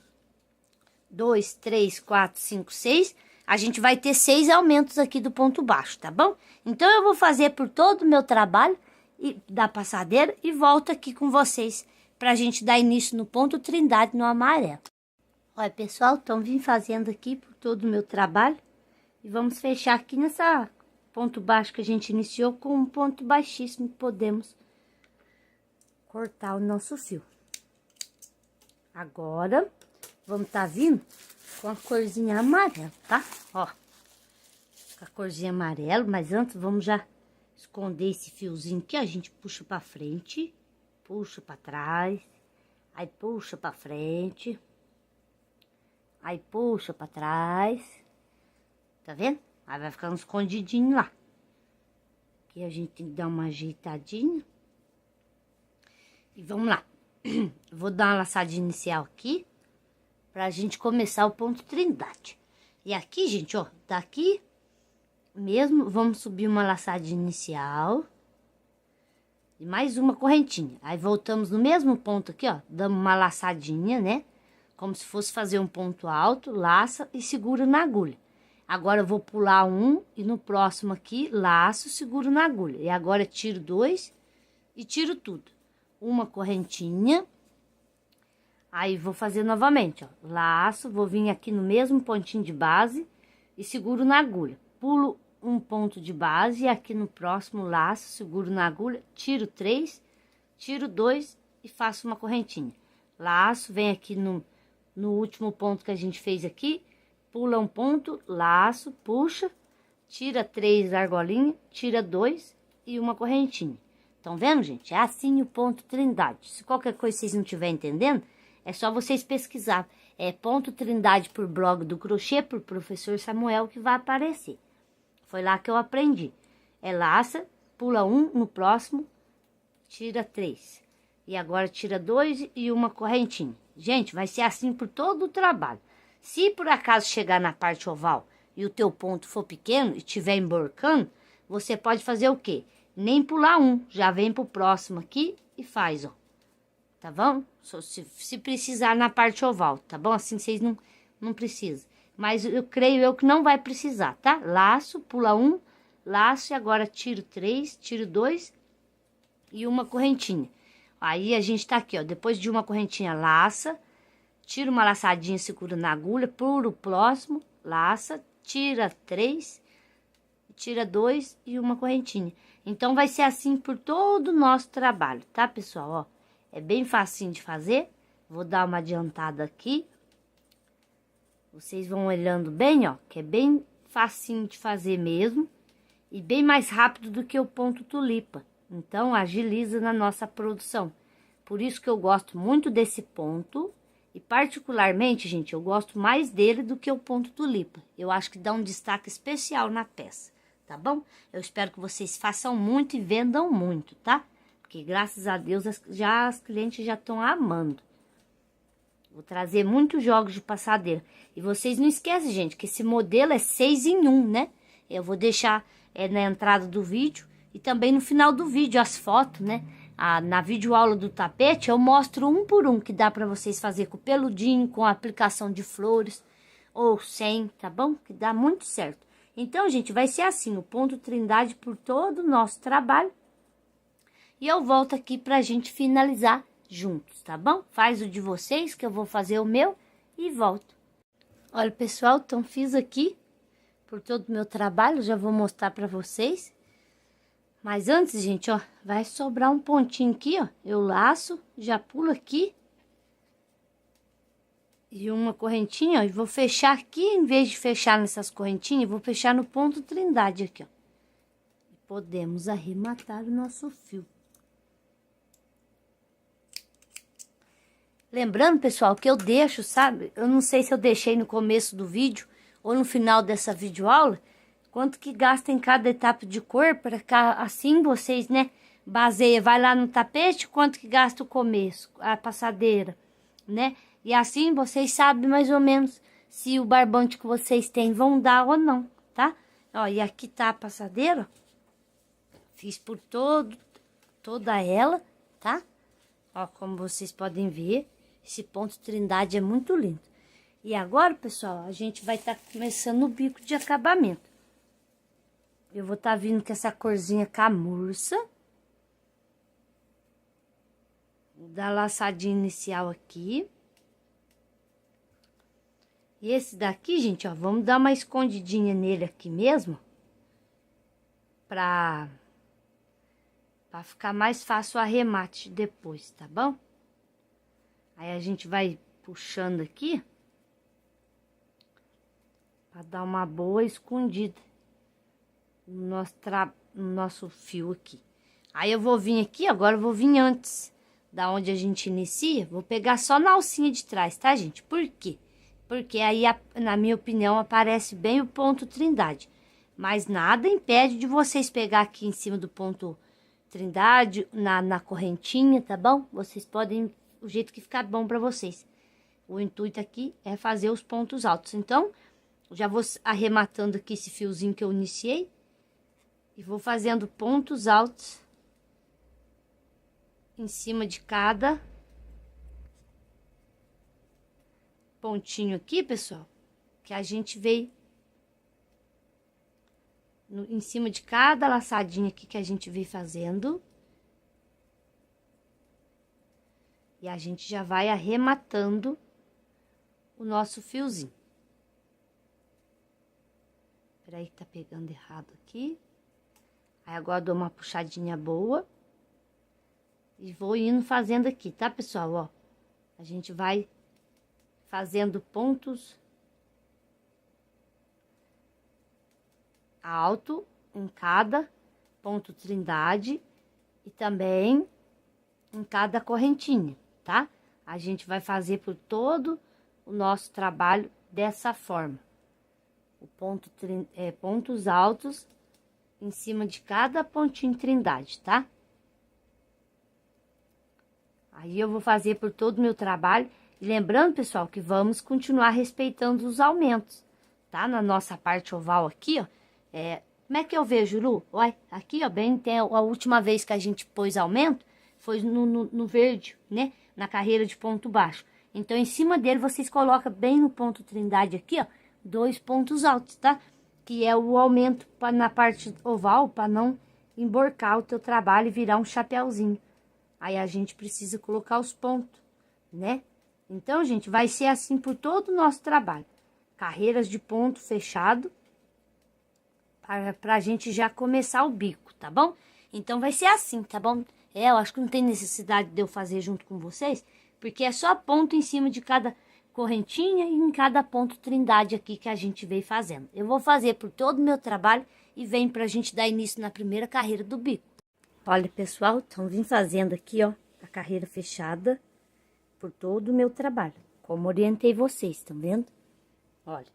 2, 3, 4, 5, 6, a gente vai ter 6 aumentos aqui do ponto baixo, tá bom? Então, eu vou fazer por todo o meu trabalho da passadeira e volto aqui com vocês pra gente dar início no ponto trindade no amarelo. Olha, pessoal, então vim fazendo aqui por todo o meu trabalho e vamos fechar aqui nessa ponto baixo que a gente iniciou com um ponto baixíssimo, podemos cortar o nosso fio. Agora, vamos tá vindo com a corzinha amarela, tá? Ó, com a corzinha amarela, mas antes vamos já esconder esse fiozinho aqui, a gente puxa pra frente, puxa pra trás, aí puxa pra frente, aí puxa pra trás, tá vendo? Aí vai ficando escondidinho lá. Aqui a gente tem que dar uma ajeitadinha. E vamos lá. Vou dar uma laçadinha inicial aqui, pra gente começar o ponto trindade. E aqui, gente, ó, daqui mesmo, vamos subir uma laçadinha inicial. E mais uma correntinha. Aí voltamos no mesmo ponto aqui, ó, damos uma laçadinha, né? Como se fosse fazer um ponto alto, laça e segura na agulha. Agora eu vou pular um e no próximo aqui, laço, seguro na agulha. E agora tiro 2 e tiro tudo. Uma correntinha. Aí vou fazer novamente, ó. Laço, vou vir aqui no mesmo pontinho de base e seguro na agulha. Pulo um ponto de base e aqui no próximo laço, seguro na agulha, tiro 3, tiro 2 e faço uma correntinha. Laço, vem aqui no último ponto que a gente fez aqui. Pula um ponto, laço, puxa, tira 3 argolinhas, tira 2 e uma correntinha. Estão vendo, gente? É assim o ponto trindade. Se qualquer coisa vocês não estiverem entendendo, é só vocês pesquisar. É ponto trindade por blog do crochê, por professor Samuel, que vai aparecer. Foi lá que eu aprendi. É laça, pula um, no próximo, tira 3. E agora tira 2 e uma correntinha. Gente, vai ser assim por todo o trabalho. Se por acaso chegar na parte oval e o teu ponto for pequeno e estiver emborcando, você pode fazer o quê? Nem pular um, já vem pro próximo aqui e faz, ó. Tá bom? Se precisar na parte oval, tá bom? Assim vocês não precisam. Mas eu creio que não vai precisar, tá? Laço, pula um, laço e agora tiro 3, tiro 2 e uma correntinha. Aí a gente tá aqui, ó, depois de uma correntinha, laça, tira uma laçadinha, segura na agulha, pula o próximo, laça, tira 3, tira 2 e uma correntinha. Então, vai ser assim por todo o nosso trabalho, tá, pessoal? Ó, é bem facinho de fazer, Vou dar uma adiantada aqui. Vocês vão olhando bem, ó, que é bem facinho de fazer mesmo. E bem mais rápido do que o ponto tulipa. Então, agiliza na nossa produção. Por isso que eu gosto muito desse ponto. E particularmente, gente, eu gosto mais dele do que o ponto tulipa. Eu acho que dá um destaque especial na peça, tá bom? Eu espero que vocês façam muito e vendam muito, tá? Porque graças a Deus as clientes já estão amando. Vou trazer muitos jogos de passadeira. E vocês não esquecem, gente, que esse modelo é 6 em 1, né? Eu vou deixar na entrada do vídeo e também no final do vídeo as fotos, né? Na videoaula do tapete eu mostro um por um que dá para vocês fazer com peludinho, com aplicação de flores ou sem, tá bom? Que dá muito certo. Então, gente, vai ser assim, o ponto Trindade por todo o nosso trabalho. E eu volto aqui pra gente finalizar juntos, tá bom? Faz o de vocês que eu vou fazer o meu e volto. Olha, pessoal, então fiz aqui por todo o meu trabalho, já vou mostrar pra vocês. Mas antes, gente, ó, vai sobrar um pontinho aqui, ó. Eu laço, já pulo aqui. E uma correntinha, ó, e vou fechar aqui, em vez de fechar nessas correntinhas, vou fechar no ponto Trindade aqui, ó. E podemos arrematar o nosso fio. Lembrando, pessoal, que eu deixo, sabe? Eu não sei se eu deixei no começo do vídeo ou no final dessa videoaula, quanto que gasta em cada etapa de cor, para cá, assim vocês, né, baseia, vai lá no tapete, quanto que gasta o começo, a passadeira, né? E assim vocês sabem mais ou menos se o barbante que vocês têm vão dar ou não, tá? Ó, e aqui tá a passadeira, ó. Fiz por toda ela, tá? Ó, como vocês podem ver, esse ponto Trindade é muito lindo. E agora, pessoal, a gente vai estar começando o bico de acabamento. Eu vou estar vindo com essa corzinha camurça. Vou dar a laçadinha inicial aqui. E esse daqui, gente, ó, vamos dar uma escondidinha nele aqui mesmo. Pra ficar mais fácil o arremate depois, tá bom? Aí a gente vai puxando aqui. Pra dar uma boa escondida no nosso fio aqui. Aí eu vou vir aqui, agora eu vou vir antes da onde a gente inicia. Vou pegar só na alcinha de trás, tá, gente? Por quê? Porque aí, na minha opinião, aparece bem o ponto Trindade. Mas nada impede de vocês pegar aqui em cima do ponto Trindade, na correntinha, tá bom? Vocês podem, o jeito que ficar bom pra vocês. O intuito aqui é fazer os pontos altos. Então, já vou arrematando aqui esse fiozinho que eu iniciei. E vou fazendo pontos altos em cima de cada pontinho aqui, pessoal, que a gente veio em cima de cada laçadinha aqui que a gente veio fazendo. E a gente já vai arrematando o nosso fiozinho. Peraí que tá pegando errado aqui. Aí agora dou uma puxadinha boa. E vou indo fazendo aqui, tá, pessoal? Ó, a gente vai fazendo pontos alto em cada ponto Trindade e também em cada correntinha, tá? A gente vai fazer por todo o nosso trabalho dessa forma. O pontos altos em cima de cada pontinho Trindade, tá? Aí eu vou fazer por todo o meu trabalho. E lembrando, pessoal, que vamos continuar respeitando os aumentos, tá? Na nossa parte oval aqui, ó. Como é que eu vejo, Lu? Olha, aqui, ó, bem, tem a última vez que a gente pôs aumento, foi no verde, né? Na carreira de ponto baixo. Então, em cima dele, vocês colocam bem no ponto Trindade aqui, ó, 2 pontos altos, tá? Que é o aumento na parte oval, para não emborcar o teu trabalho e virar um chapéuzinho. Aí a gente precisa colocar os pontos, né? Então, gente, vai ser assim por todo o nosso trabalho. Carreiras de ponto fechado, pra gente já começar o bico, tá bom? Então, vai ser assim, tá bom? Eu acho que não tem necessidade de eu fazer junto com vocês, porque é só ponto em cima de cada correntinha e em cada ponto trindade aqui que a gente veio fazendo. Eu vou fazer por todo o meu trabalho e vem pra gente dar início na primeira carreira do bico. Olha, pessoal, então vim fazendo aqui, ó, a carreira fechada por todo o meu trabalho, como orientei vocês, estão vendo? Olha,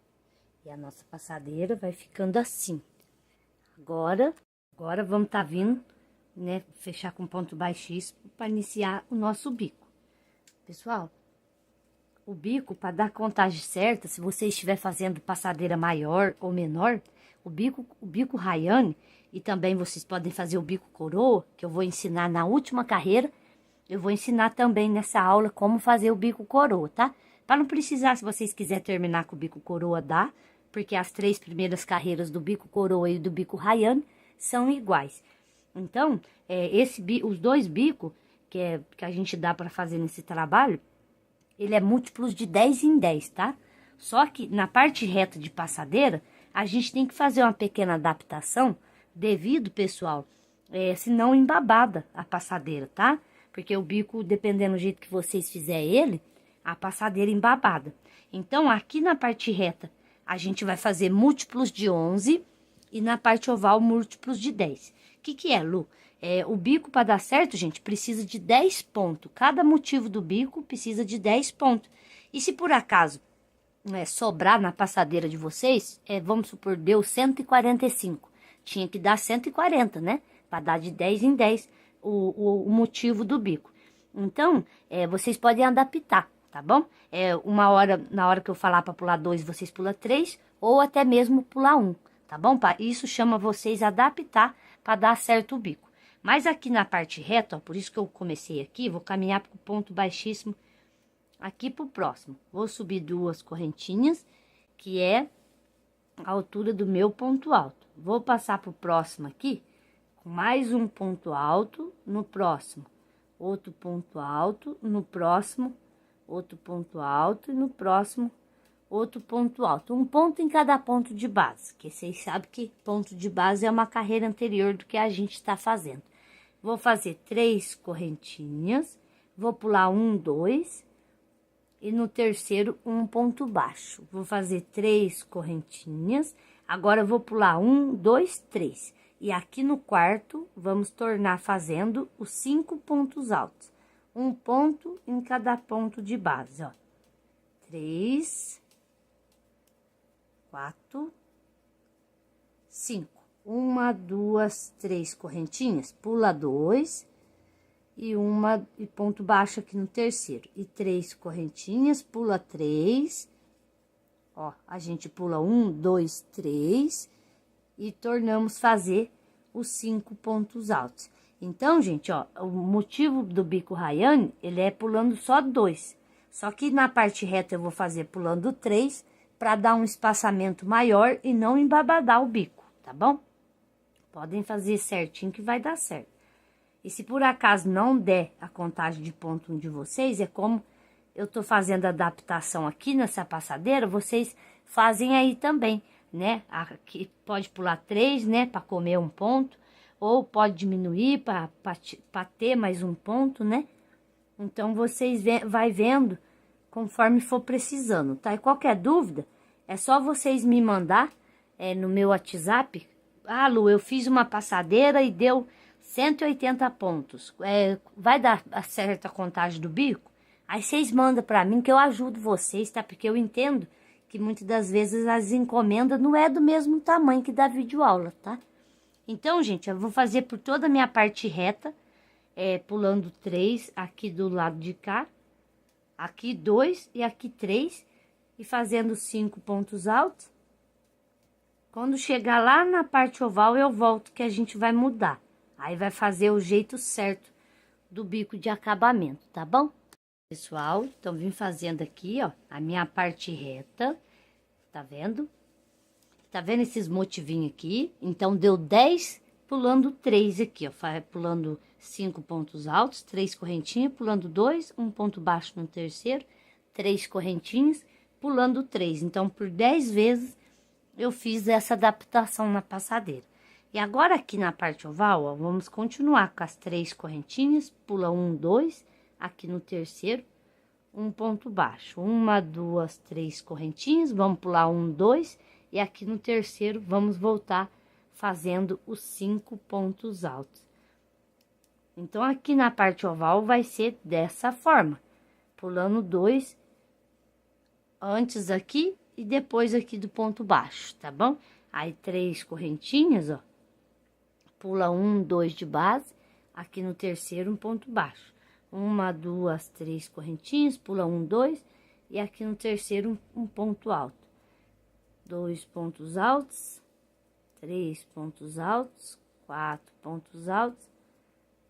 e a nossa passadeira vai ficando assim. Agora vamos tá vindo, né, fechar com ponto baixíssimo para iniciar o nosso bico. Pessoal, o bico, para dar a contagem certa, se você estiver fazendo passadeira maior ou menor, o bico Rayane, e também vocês podem fazer o bico coroa, que eu vou ensinar na última carreira, eu vou ensinar também nessa aula como fazer o bico coroa, tá? Para não precisar, se vocês quiserem terminar com o bico coroa, dá, porque as 3 primeiras carreiras do bico coroa e do bico Rayane são iguais. Então, os 2 bicos que a gente dá para fazer nesse trabalho, ele é múltiplos de 10 em 10, tá? Só que na parte reta de passadeira, a gente tem que fazer uma pequena adaptação devido, pessoal, senão embabada a passadeira, tá? Porque o bico, dependendo do jeito que vocês fizerem ele, a passadeira embabada. Então, aqui na parte reta, a gente vai fazer múltiplos de 11 e na parte oval, múltiplos de 10. O que é, Lu? O bico, para dar certo, gente, precisa de 10 pontos. Cada motivo do bico precisa de 10 pontos. E se por acaso sobrar na passadeira de vocês, vamos supor, deu 145. Tinha que dar 140, né? Para dar de 10 em 10 o motivo do bico. Então, vocês podem adaptar, tá bom? Na hora que eu falar para pular 2, vocês pulam 3, ou até mesmo pular 1, tá bom? Isso chama vocês adaptar para dar certo o bico. Mas aqui na parte reta, ó, por isso que eu comecei aqui, vou caminhar para o ponto baixíssimo aqui pro próximo. Vou subir 2 correntinhas, que é a altura do meu ponto alto. Vou passar pro próximo aqui, com mais um ponto alto no próximo. Outro ponto alto no próximo, outro ponto alto e no próximo, outro ponto alto. Um ponto em cada ponto de base, que vocês sabem que ponto de base é uma carreira anterior do que a gente está fazendo. Vou fazer 3 correntinhas, vou pular 1, 2, e no terceiro, um ponto baixo. Vou fazer 3 correntinhas, agora eu vou pular 1, 2, 3. E aqui no quarto, vamos tornar fazendo os 5 pontos altos. Um ponto em cada ponto de base, ó. 3, 4, 5. 1, 2, 3 correntinhas, pula 2 e ponto baixo aqui no terceiro. E 3 correntinhas, pula 3. Ó, a gente pula 1, 2, 3 e tornamos fazer os 5 pontos altos. Então, gente, ó, o motivo do bico Rayane, ele é pulando só 2. Só que na parte reta eu vou fazer pulando 3 para dar um espaçamento maior e não embabadar o bico, tá bom? Podem fazer certinho que vai dar certo. E se por acaso não der a contagem de ponto de vocês, é como eu tô fazendo a adaptação aqui nessa passadeira, vocês fazem aí também, né? Aqui pode pular 3, né? Para comer um ponto, ou pode diminuir para ter mais um ponto, né? Então, vocês vai vendo conforme for precisando, tá? E qualquer dúvida, é só vocês me mandar no meu WhatsApp. Ah, Lu, eu fiz uma passadeira e deu 180 pontos. Vai dar certa contagem do bico? Aí vocês mandam para mim que eu ajudo vocês, tá? Porque eu entendo que muitas das vezes as encomendas não é do mesmo tamanho que da videoaula, tá? Então, gente, eu vou fazer por toda a minha parte reta, pulando 3 aqui do lado de cá, aqui 2 e aqui 3, e fazendo 5 pontos altos. Quando chegar lá na parte oval, eu volto que a gente vai mudar. Aí vai fazer o jeito certo do bico de acabamento, tá bom? Pessoal, então vim fazendo aqui, ó, a minha parte reta, tá vendo? Tá vendo esses motivinhos aqui? Então, deu 10 pulando 3 aqui, ó, pulando 5 pontos altos, 3 correntinhas, pulando 2, um ponto baixo no terceiro, 3 correntinhas, pulando 3. Então, por 10 vezes, eu fiz essa adaptação na passadeira. E agora, aqui na parte oval, ó, vamos continuar com as 3 correntinhas, pula 1, 2, aqui no terceiro, um ponto baixo. Uma, duas, três correntinhas, vamos pular um, dois, e aqui no terceiro vamos voltar fazendo os 5 pontos altos. Então, aqui na parte oval vai ser dessa forma, pulando 2 antes aqui e depois aqui do ponto baixo, tá bom? Aí, 3 correntinhas, ó, pula 1, 2 de base, aqui no terceiro um ponto baixo. Uma, duas, três correntinhas, pula 1, 2, e aqui no terceiro um ponto alto. 2 pontos altos, 3 pontos altos, 4 pontos altos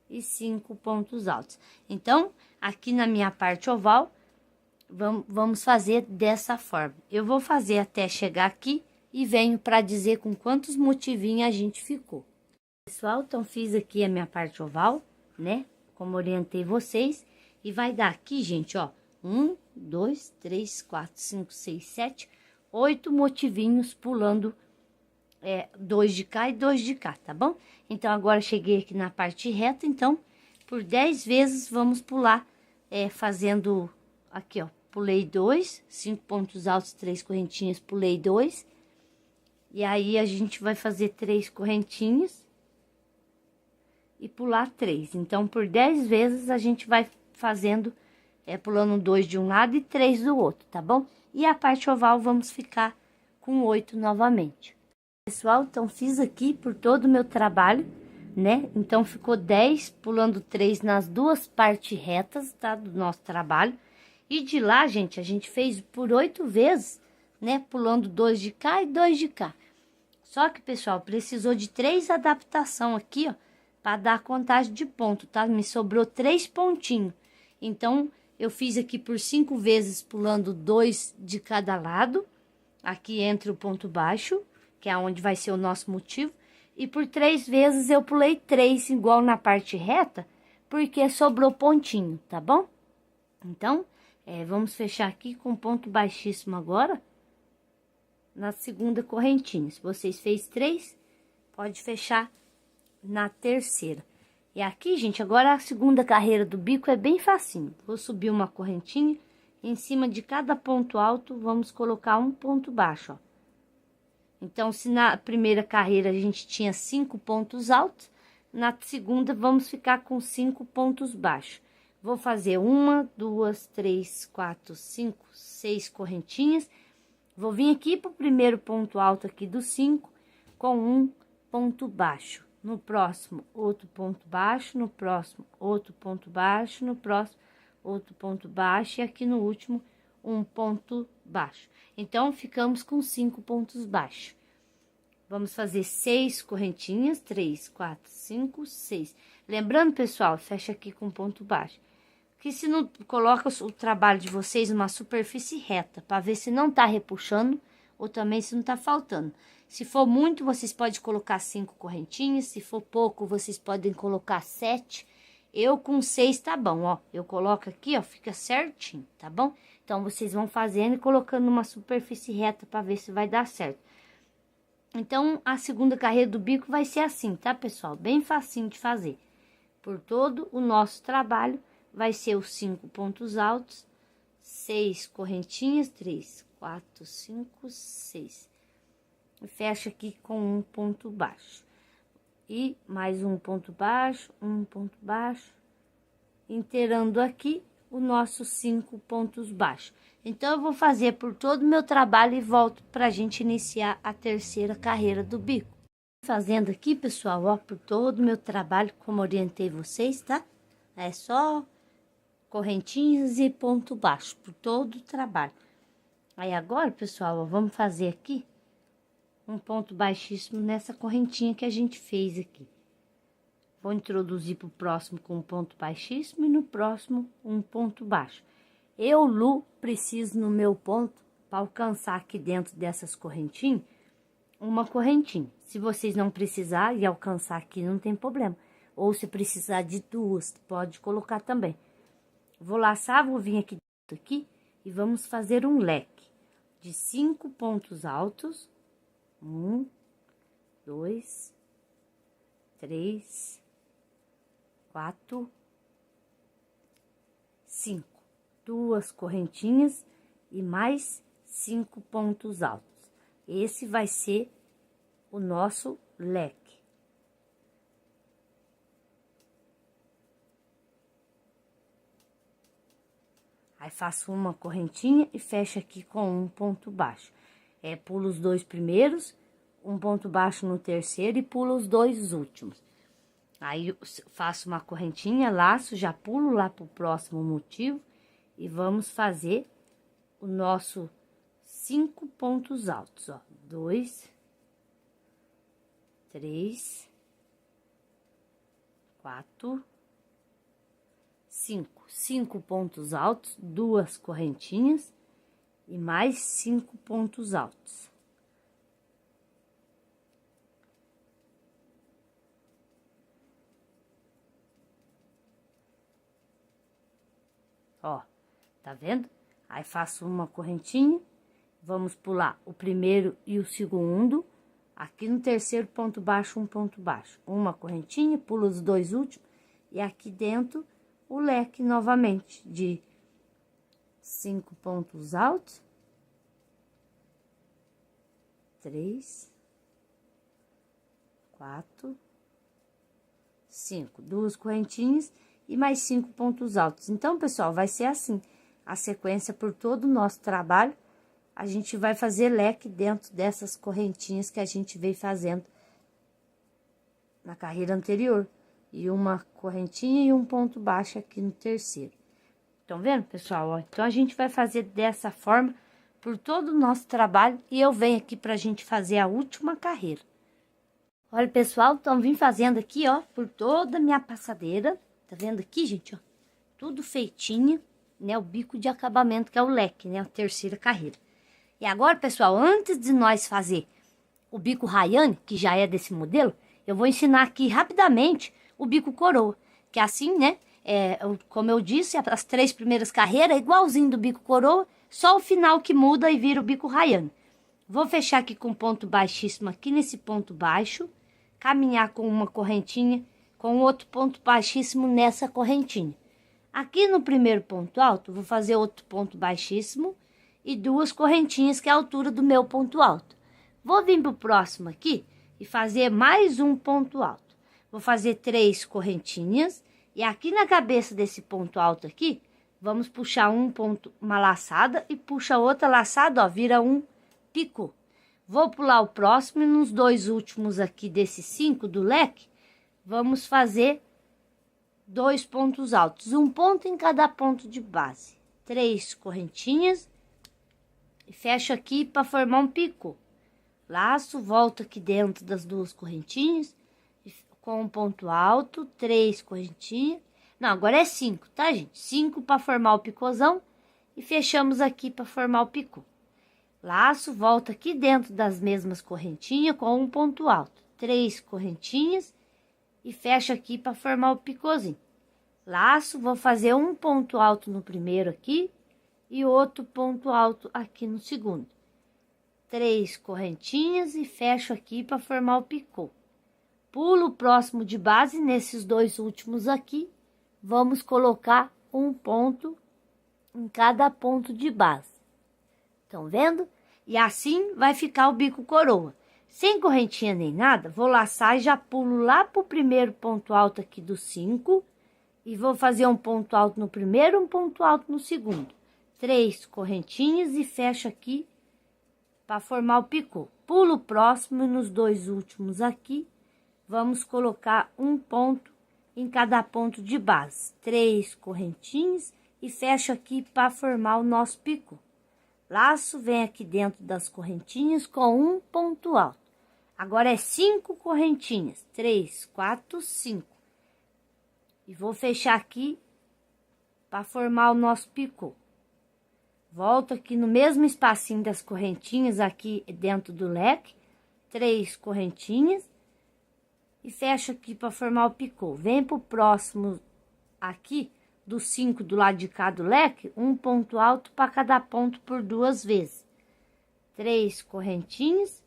e 5 pontos altos. Então, aqui na minha parte oval, vamos fazer dessa forma. Eu vou fazer até chegar aqui e venho para dizer com quantos motivinhos a gente ficou. Pessoal, então fiz aqui a minha parte oval, né? Como orientei vocês. E vai dar aqui, gente, ó, 1, 2, 3, 4, 5, 6, 7, 8 motivinhos pulando 2 de cá e 2 de cá, tá bom? Então, agora cheguei aqui na parte reta, então, por 10 vezes vamos pular, fazendo aqui, ó, pulei 2, 5 pontos altos, 3 correntinhas, pulei 2. E aí, a gente vai fazer 3 correntinhas e pular 3. Então, por 10 vezes, a gente vai fazendo, pulando 2 de um lado e 3 do outro, tá bom? E a parte oval, vamos ficar com 8 novamente. Pessoal, então fiz aqui por todo o meu trabalho, né? Então ficou 10, pulando 3 nas duas partes retas, tá? Do nosso trabalho. E de lá, gente, a gente fez por 8 vezes, né? Pulando 2 de cá e 2 de cá. Só que, pessoal, precisou de 3 adaptações aqui, ó, para dar a contagem de ponto, tá? Me sobrou 3 pontinhos. Então, eu fiz aqui por 5 vezes, pulando 2 de cada lado, aqui entre o ponto baixo, que é onde vai ser o nosso motivo, e por 3 vezes eu pulei 3, igual na parte reta, porque sobrou pontinho, tá bom? Então, vamos fechar aqui com ponto baixíssimo agora, na segunda correntinha. Se vocês fez 3, pode fechar na terceira. E aqui, gente, agora a segunda carreira do bico é bem facinho. Vou subir uma correntinha, em cima de cada ponto alto, vamos colocar um ponto baixo, ó. Então, se na primeira carreira a gente tinha 5 pontos altos, na segunda vamos ficar com 5 pontos baixos. Vou fazer 1, 2, 3, 4, 5, 6 correntinhas. Vou vir aqui pro primeiro ponto alto aqui do 5 com um ponto baixo. No próximo, outro ponto baixo, no próximo, outro ponto baixo, no próximo, outro ponto baixo e aqui no último, um ponto baixo. Então, ficamos com 5 pontos baixos. Vamos fazer 6 correntinhas, 3, 4, 5, 6. Lembrando, pessoal, fecha aqui com ponto baixo. Que se não coloca o trabalho de vocês numa superfície reta, para ver se não tá repuxando ou também se não tá faltando. Se for muito, vocês podem colocar 5 correntinhas, se for pouco, vocês podem colocar 7. Eu com 6 tá bom, ó. Eu coloco aqui, ó, fica certinho, tá bom? Então, vocês vão fazendo e colocando numa superfície reta para ver se vai dar certo. Então, a segunda carreira do bico vai ser assim, tá, pessoal? Bem facinho de fazer. Por todo o nosso trabalho, vai ser os 5 pontos altos, 6 correntinhas, 3, 4, 5, 6. E fecha aqui com um ponto baixo. E mais um ponto baixo, inteirando aqui os nossos 5 pontos baixos. Então, eu vou fazer por todo o meu trabalho e volto pra gente iniciar a terceira carreira do bico. Fazendo aqui, pessoal, ó, por todo o meu trabalho, como orientei vocês, tá? É só correntinhas e ponto baixo, por todo o trabalho. Aí, agora, pessoal, ó, vamos fazer aqui um ponto baixíssimo nessa correntinha que a gente fez aqui. Vou introduzir pro próximo com um ponto baixíssimo e no próximo um ponto baixo. Eu, Lu, preciso no meu ponto, para alcançar aqui dentro dessas correntinhas, uma correntinha. Se vocês não precisar e alcançar aqui, não tem problema. Ou se precisar de 2, pode colocar também. Vou laçar, vou vir aqui dentro aqui e vamos fazer um leque de 5 pontos altos. 1, 2, 3, 4, 5. 2 correntinhas e mais 5 pontos altos. Esse vai ser o nosso leque. Aí faço uma correntinha e fecho aqui com um ponto baixo. Pulo os 2 primeiros, um ponto baixo no terceiro e pulo os 2 últimos. Aí faço uma correntinha, laço, já pulo lá pro próximo motivo e vamos fazer o nosso 5 pontos altos, ó. 2, 3, 4, 5. 5 pontos altos, 2 correntinhas e mais 5 pontos altos. Ó, tá vendo? Aí faço uma correntinha, vamos pular o primeiro e o segundo. Aqui no terceiro ponto baixo, um ponto baixo. Uma correntinha, pulo os 2 últimos e aqui dentro o leque novamente de 5 pontos altos. 3, 4, 5. 2 correntinhas e mais 5 pontos altos. Então, pessoal, vai ser assim, a sequência por todo o nosso trabalho. A gente vai fazer leque dentro dessas correntinhas que a gente veio fazendo na carreira anterior. E uma correntinha e um ponto baixo aqui no terceiro. Estão vendo, pessoal? Ó, então, a gente vai fazer dessa forma por todo o nosso trabalho. E eu venho aqui pra gente fazer a última carreira. Olha, pessoal, então vim fazendo aqui, ó, por toda a minha passadeira. Tá vendo aqui, gente, ó? Tudo feitinho, né? O bico de acabamento, que é o leque, né? A terceira carreira. E agora, pessoal, antes de nós fazer o bico Rayane, que já é desse modelo, eu vou ensinar aqui rapidamente o bico coroa. Que assim, né? Como eu disse, as 3 primeiras carreiras é igualzinho do bico coroa, só o final que muda e vira o bico Rayane. Vou fechar aqui com ponto baixíssimo aqui nesse ponto baixo, caminhar com uma correntinha, com outro ponto baixíssimo nessa correntinha. Aqui no primeiro ponto alto, vou fazer outro ponto baixíssimo e 2 correntinhas, que é a altura do meu ponto alto. Vou vir pro próximo aqui e fazer mais um ponto alto. Vou fazer 3 correntinhas e aqui na cabeça desse ponto alto aqui, vamos puxar uma laçada e puxa outra laçada, ó, vira um picô. Vou pular o próximo e nos 2 últimos aqui desses 5 do leque, vamos fazer 2 pontos altos, um ponto em cada ponto de base. 3 correntinhas e fecho aqui para formar um picô. Laço, volto aqui dentro das 2 correntinhas com um ponto alto, 3 correntinhas. Não, agora é 5, tá, gente? 5 para formar o picôzão e fechamos aqui para formar o picô. Laço, volto aqui dentro das mesmas correntinhas com um ponto alto, 3 correntinhas e fecho aqui para formar o picôzinho. Laço, vou fazer um ponto alto no primeiro aqui e outro ponto alto aqui no segundo. 3 correntinhas e fecho aqui para formar o picô. Pulo o próximo de base, nesses 2 últimos aqui, vamos colocar um ponto em cada ponto de base. Estão vendo? E assim vai ficar o bico coroa. Sem correntinha nem nada, vou laçar e já pulo lá pro primeiro ponto alto aqui do 5. E vou fazer um ponto alto no primeiro, um ponto alto no segundo. 3 correntinhas e fecho aqui para formar o picô. Pulo o próximo e nos 2 últimos aqui, vamos colocar um ponto em cada ponto de base. 3 correntinhas e fecho aqui para formar o nosso picô. Laço, vem aqui dentro das correntinhas com um ponto alto. Agora é 5 correntinhas. 3, 4, 5. E vou fechar aqui para formar o nosso picô. Volto aqui no mesmo espacinho das correntinhas aqui dentro do leque. 3 correntinhas. E fecho aqui para formar o picô. Vem pro próximo aqui do 5 do lado de cá do leque, um ponto alto para cada ponto por 2 vezes. 3 correntinhas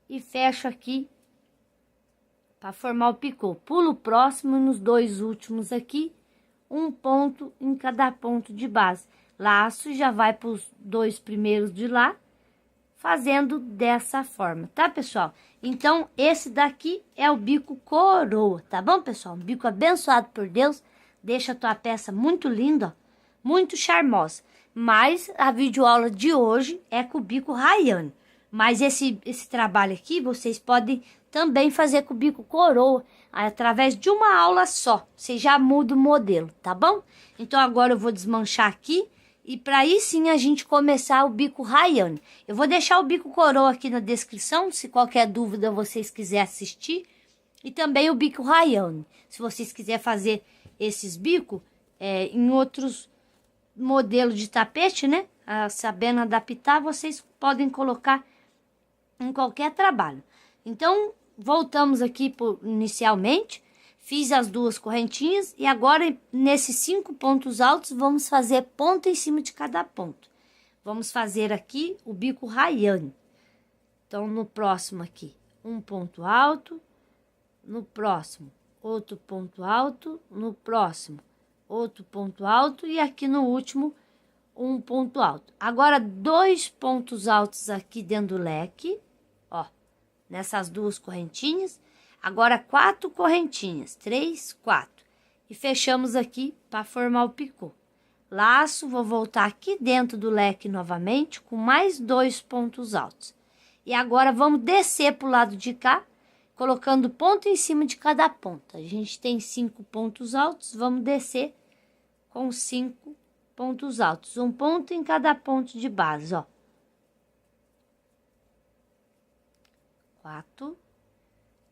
e fecho aqui para formar o picô. Pulo o próximo nos 2 últimos aqui, um ponto em cada ponto de base. laço e já vai para os 2 primeiros de lá, fazendo dessa forma, tá, pessoal? Então, esse daqui é o bico coroa, tá bom, pessoal? Um bico abençoado por Deus, deixa a tua peça muito linda, ó, muito charmosa. Mas a videoaula de hoje é com o bico Rayane. Mas esse trabalho aqui, vocês podem também fazer com o bico coroa, através de uma aula só. Você já muda o modelo, tá bom? Então, agora eu vou desmanchar aqui. E para aí sim a gente começar o bico Rayane. Eu vou deixar o bico coroa aqui na descrição, se qualquer dúvida vocês quiserem assistir. E também o bico Rayane. Se vocês quiserem fazer esses bicos em outros modelos de tapete, né? Sabendo adaptar, vocês podem colocar em qualquer trabalho. Então, voltamos aqui inicialmente. Fiz as 2 correntinhas e agora nesses 5 pontos altos vamos fazer ponto em cima de cada ponto. Vamos fazer aqui o bico Rayane. Então, no próximo aqui, um ponto alto, no próximo, outro ponto alto, no próximo, outro ponto alto e aqui no último, um ponto alto. Agora, 2 pontos altos aqui dentro do leque, ó, nessas 2 correntinhas. Agora, 4 correntinhas, 3, 4. E fechamos aqui para formar o picô. Laço, vou voltar aqui dentro do leque novamente, com mais 2 pontos altos. E agora, vamos descer para o lado de cá, colocando ponto em cima de cada ponta. A gente tem 5 pontos altos, vamos descer com 5 pontos altos. Um ponto em cada ponto de base, ó. 4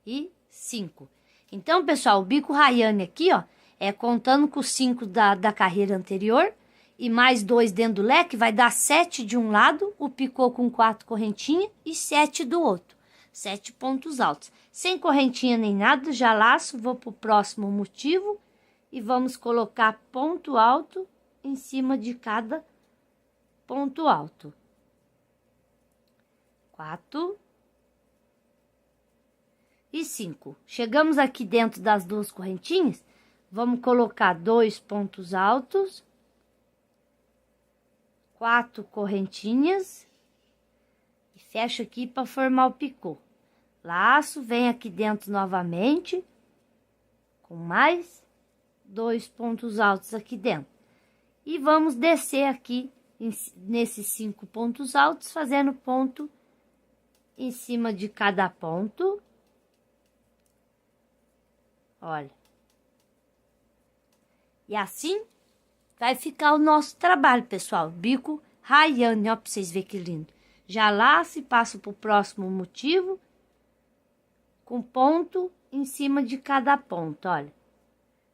e 5. Então, pessoal, o bico Rayane aqui, ó, contando com os 5 da carreira anterior e mais 2 dentro do leque, vai dar 7 de um lado, o picô com 4 correntinhas e 7 do outro. 7 pontos altos. Sem correntinha nem nada, já laço, vou pro próximo motivo e vamos colocar ponto alto em cima de cada ponto alto. 4 e 5. Chegamos aqui dentro das 2 correntinhas, vamos colocar 2 pontos altos, 4 correntinhas e fecha aqui para formar o picô. Laço, vem aqui dentro novamente, com mais 2 pontos altos aqui dentro. E vamos descer aqui nesses 5 pontos altos, fazendo ponto em cima de cada ponto. Olha. E assim vai ficar o nosso trabalho, pessoal. Bico Rayane, ó, pra vocês verem que lindo. Já laço e passo pro próximo motivo, com ponto em cima de cada ponto, olha.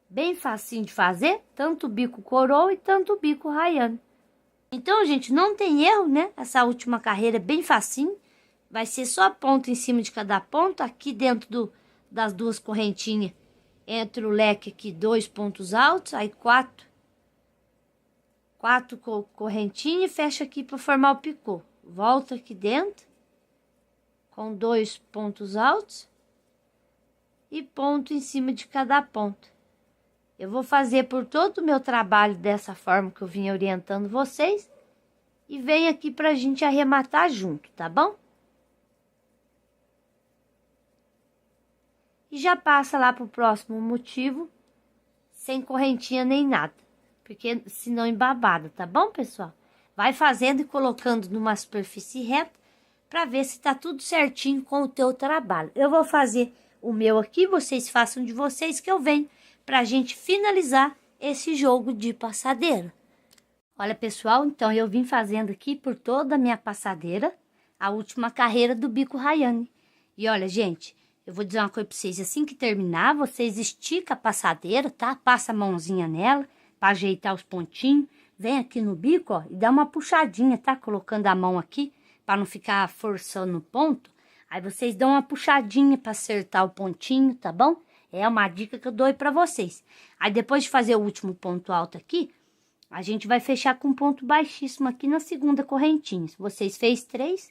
Bem facinho de fazer, tanto o bico coroa e tanto o bico Rayane. Então, gente, não tem erro, né? Essa última carreira é bem facinho. Vai ser só ponto em cima de cada ponto, aqui dentro das 2 correntinhas. Entre o leque aqui, 2 pontos altos, aí 4 correntinhas e fecha aqui para formar o picô. Volta aqui dentro, com 2 pontos altos e ponto em cima de cada ponto. Eu vou fazer por todo o meu trabalho dessa forma que eu vim orientando vocês e venho aqui pra gente arrematar junto, tá bom? E já passa lá pro próximo motivo, sem correntinha nem nada, porque senão embabada, tá bom, pessoal? Vai fazendo e colocando numa superfície reta para ver se tá tudo certinho com o teu trabalho. Eu vou fazer o meu aqui, vocês façam de vocês que eu venho pra gente finalizar esse jogo de passadeira. Olha, pessoal, então eu vim fazendo aqui por toda a minha passadeira a última carreira do bico Rayane. E olha, gente, eu vou dizer uma coisa pra vocês, assim que terminar, vocês esticam a passadeira, tá? Passa a mãozinha nela para ajeitar os pontinhos. Vem aqui no bico, ó, e dá uma puxadinha, tá? Colocando a mão aqui para não ficar forçando o ponto. Aí vocês dão uma puxadinha para acertar o pontinho, tá bom? É uma dica que eu dou para vocês. Aí depois de fazer o último ponto alto aqui, a gente vai fechar com um ponto baixíssimo aqui na segunda correntinha. Vocês fez 3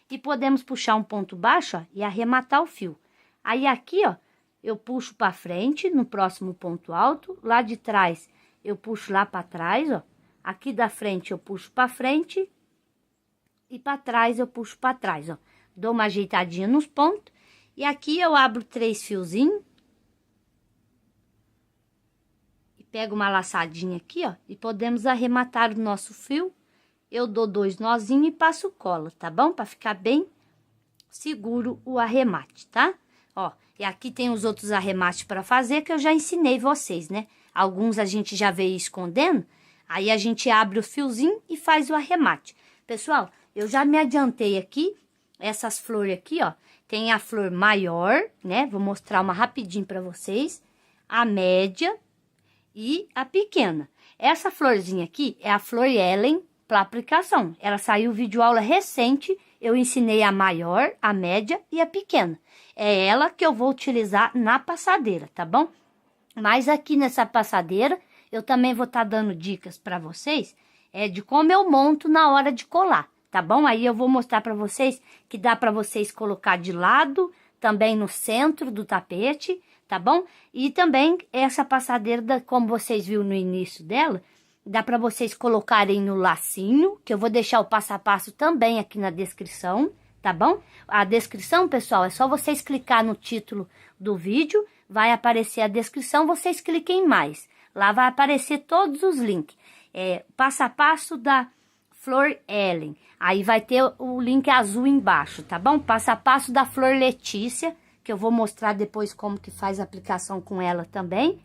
e podemos puxar um ponto baixo, ó, e arrematar o fio. Aí aqui, ó, eu puxo para frente no próximo ponto alto, lá de trás eu puxo lá para trás, ó, Aqui da frente eu puxo pra frente e pra trás eu puxo pra trás, ó. Dou uma ajeitadinha nos pontos. E aqui eu abro 3 fiozinhos. E pego uma laçadinha aqui, ó. E podemos arrematar o nosso fio. Eu dou 2 nozinhos e passo cola, tá bom? Pra ficar bem seguro o arremate, tá? Ó, e aqui tem os outros arremates pra fazer que eu já ensinei vocês, né? Alguns a gente já veio escondendo. Aí a gente abre o fiozinho e faz o arremate. Pessoal, eu já me adiantei aqui. Essas flores aqui, ó, tem a flor maior, né? Vou mostrar uma rapidinho pra vocês. A média e a pequena. Essa florzinha aqui é a flor Ellen para aplicação. Ela saiu vídeo aula recente, eu ensinei a maior, a média e a pequena. É ela que eu vou utilizar na passadeira, tá bom? Mas aqui nessa passadeira, eu também vou estar dando dicas para vocês, de como eu monto na hora de colar. Tá bom? Aí eu vou mostrar para vocês que dá para vocês colocar de lado, também no centro do tapete, tá bom? E também essa passadeira, como vocês viram no início dela, dá para vocês colocarem no lacinho, que eu vou deixar o passo a passo também aqui na descrição, tá bom? A descrição, pessoal, é só vocês clicar no título do vídeo, vai aparecer a descrição, vocês cliquem em mais. Lá vai aparecer todos os links. Passo a passo da Flor Ellen. Aí vai ter o link azul embaixo, tá bom? Passo a passo da Flor Letícia, que eu vou mostrar depois como que faz a aplicação com ela também,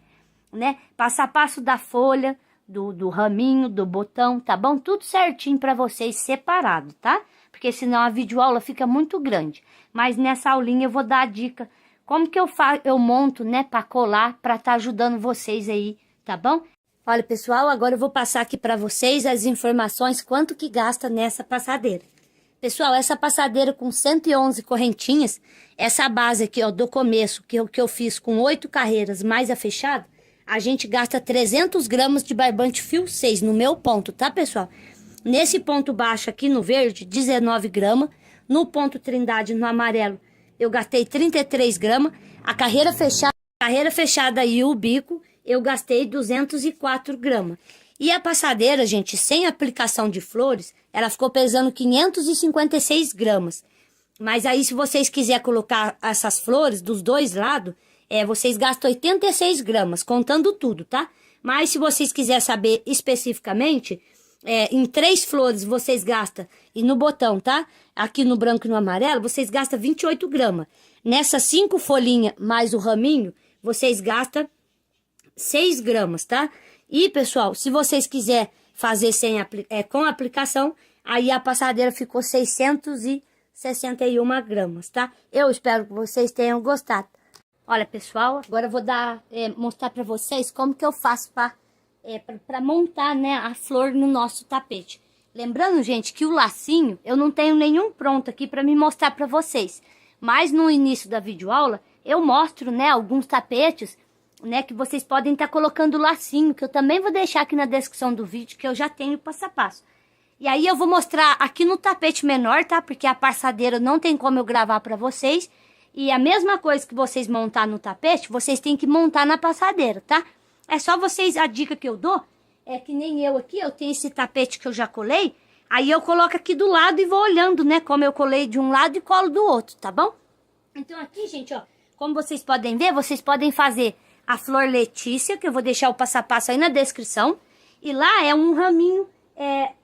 né? Passo a passo da folha, do raminho, do botão, tá bom? Tudo certinho para vocês separado, tá? Porque senão a videoaula fica muito grande. Mas nessa aulinha eu vou dar a dica como que eu monto, né, para colar, para estar ajudando vocês aí, tá bom? Olha, pessoal, agora eu vou passar aqui para vocês as informações, quanto que gasta nessa passadeira. Pessoal, essa passadeira com 111 correntinhas, essa base aqui, ó, do começo, que eu fiz com 8 carreiras mais a fechada, a gente gasta 300 gramas de barbante fio 6 no meu ponto, tá, pessoal? Nesse ponto baixo aqui no verde, 19 gramas. No ponto Trindade, no amarelo, eu gastei 33 gramas. A carreira fechada e o bico, eu gastei 204 gramas. E a passadeira, gente, sem aplicação de flores, ela ficou pesando 556 gramas. Mas aí, se vocês quiserem colocar essas flores dos dois lados, vocês gastam 86 gramas, contando tudo, tá? Mas se vocês quiserem saber especificamente, em 3 flores vocês gastam, e no botão, tá? Aqui no branco e no amarelo, vocês gastam 28 gramas. Nessas 5 folhinhas mais o raminho, vocês gastam 6 gramas, tá? E, pessoal, se vocês quiserem fazer com aplicação, aí a passadeira ficou 661 gramas, tá? Eu espero que vocês tenham gostado. Olha, pessoal, agora eu vou mostrar pra vocês como que eu faço pra montar, né, a flor no nosso tapete. Lembrando, gente, que o lacinho, eu não tenho nenhum pronto aqui pra me mostrar pra vocês. Mas no início da videoaula, eu mostro, né, alguns tapetes, né, que vocês podem estar colocando lacinho, que eu também vou deixar aqui na descrição do vídeo, que eu já tenho passo a passo. E aí eu vou mostrar aqui no tapete menor, tá? Porque a passadeira não tem como eu gravar pra vocês. E a mesma coisa que vocês montar no tapete, vocês têm que montar na passadeira, tá? É só vocês, a dica que eu dou, é que nem eu aqui, eu tenho esse tapete que eu já colei, aí eu coloco aqui do lado e vou olhando, né, como eu colei de um lado e colo do outro, tá bom? Então aqui, gente, ó, como vocês podem ver, vocês podem fazer a Flor Letícia, que eu vou deixar o passo a passo aí na descrição. E lá é um raminho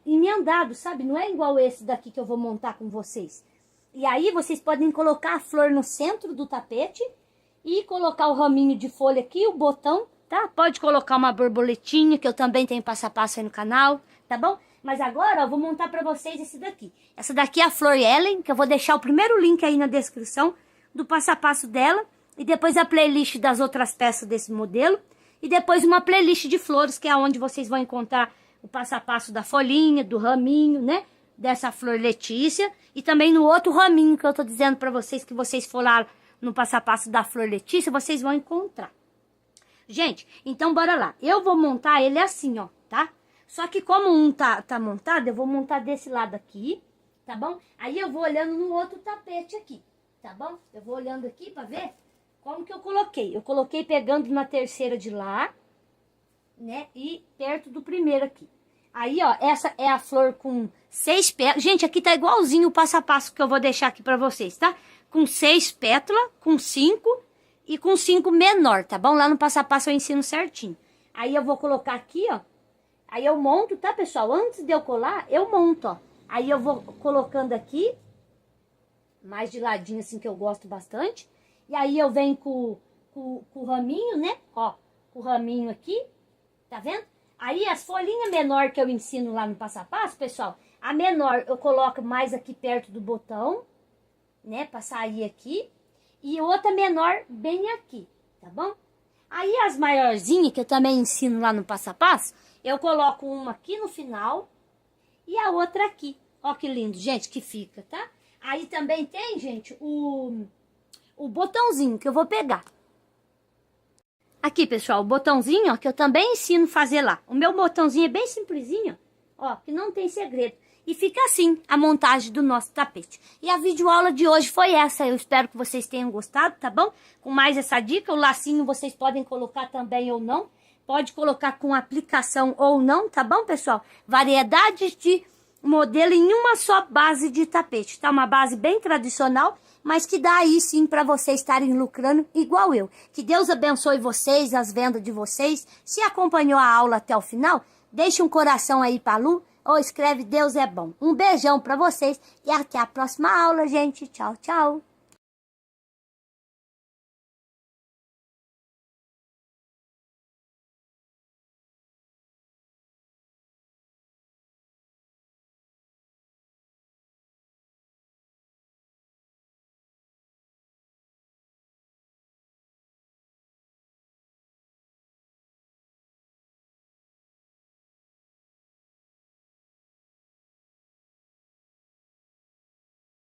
emendado, sabe? Não é igual esse daqui que eu vou montar com vocês. E aí vocês podem colocar a flor no centro do tapete e colocar o raminho de folha aqui, o botão, tá? Pode colocar uma borboletinha, que eu também tenho passo a passo aí no canal, tá bom? Mas agora, ó, eu vou montar pra vocês esse daqui. Essa daqui é a Flor Ellen, que eu vou deixar o primeiro link aí na descrição do passo a passo dela. E depois a playlist das outras peças desse modelo. E depois uma playlist de flores, que é onde vocês vão encontrar o passo a passo da folhinha, do raminho, né? Dessa Flor Letícia. E também no outro raminho que eu tô dizendo pra vocês, que vocês for lá no passo a passo da Flor Letícia, vocês vão encontrar. Gente, então bora lá. Eu vou montar ele assim, ó, tá? Só que como um tá montado, eu vou montar desse lado aqui, tá bom? Aí eu vou olhando no outro tapete aqui, tá bom? Eu vou olhando aqui pra ver como que eu coloquei. Eu coloquei pegando na terceira de lá, né? E perto do primeiro aqui. Aí, ó, essa é a flor com 6 pétalas. Gente, aqui tá igualzinho o passo a passo que eu vou deixar aqui pra vocês, tá? Com 6 pétalas, com 5 e com 5 menor, tá bom? Lá no passo a passo eu ensino certinho. Aí eu vou colocar aqui, ó. Aí eu monto, tá, pessoal? Antes de eu colar, eu monto, ó. Aí eu vou colocando aqui, mais de ladinho, assim, que eu gosto bastante. E aí eu venho com o raminho, né? Ó, com o raminho aqui, tá vendo? Aí as folhinhas menor que eu ensino lá no passo a passo, pessoal, a menor eu coloco mais aqui perto do botão, né? Pra sair aqui. E outra menor bem aqui, tá bom? Aí as maiorzinhas, que eu também ensino lá no passo a passo, eu coloco uma aqui no final e a outra aqui. Ó que lindo, gente, que fica, tá? Aí também tem, gente, o botãozinho que eu vou pegar. Aqui, pessoal, o botãozinho, ó, que eu também ensino a fazer lá. O meu botãozinho é bem simplesinho, ó, que não tem segredo. E fica assim a montagem do nosso tapete. E a videoaula de hoje foi essa. Eu espero que vocês tenham gostado, tá bom? Com mais essa dica, o lacinho vocês podem colocar também ou não. Pode colocar com aplicação ou não, tá bom, pessoal? Variedades de modelo em uma só base de tapete, tá? Uma base bem tradicional, mas que dá aí sim para vocês estarem lucrando igual eu. Que Deus abençoe vocês, as vendas de vocês. Se acompanhou a aula até o final, deixe um coração aí pra Lu ou escreve Deus é bom. Um beijão para vocês e até a próxima aula, gente. Tchau, tchau.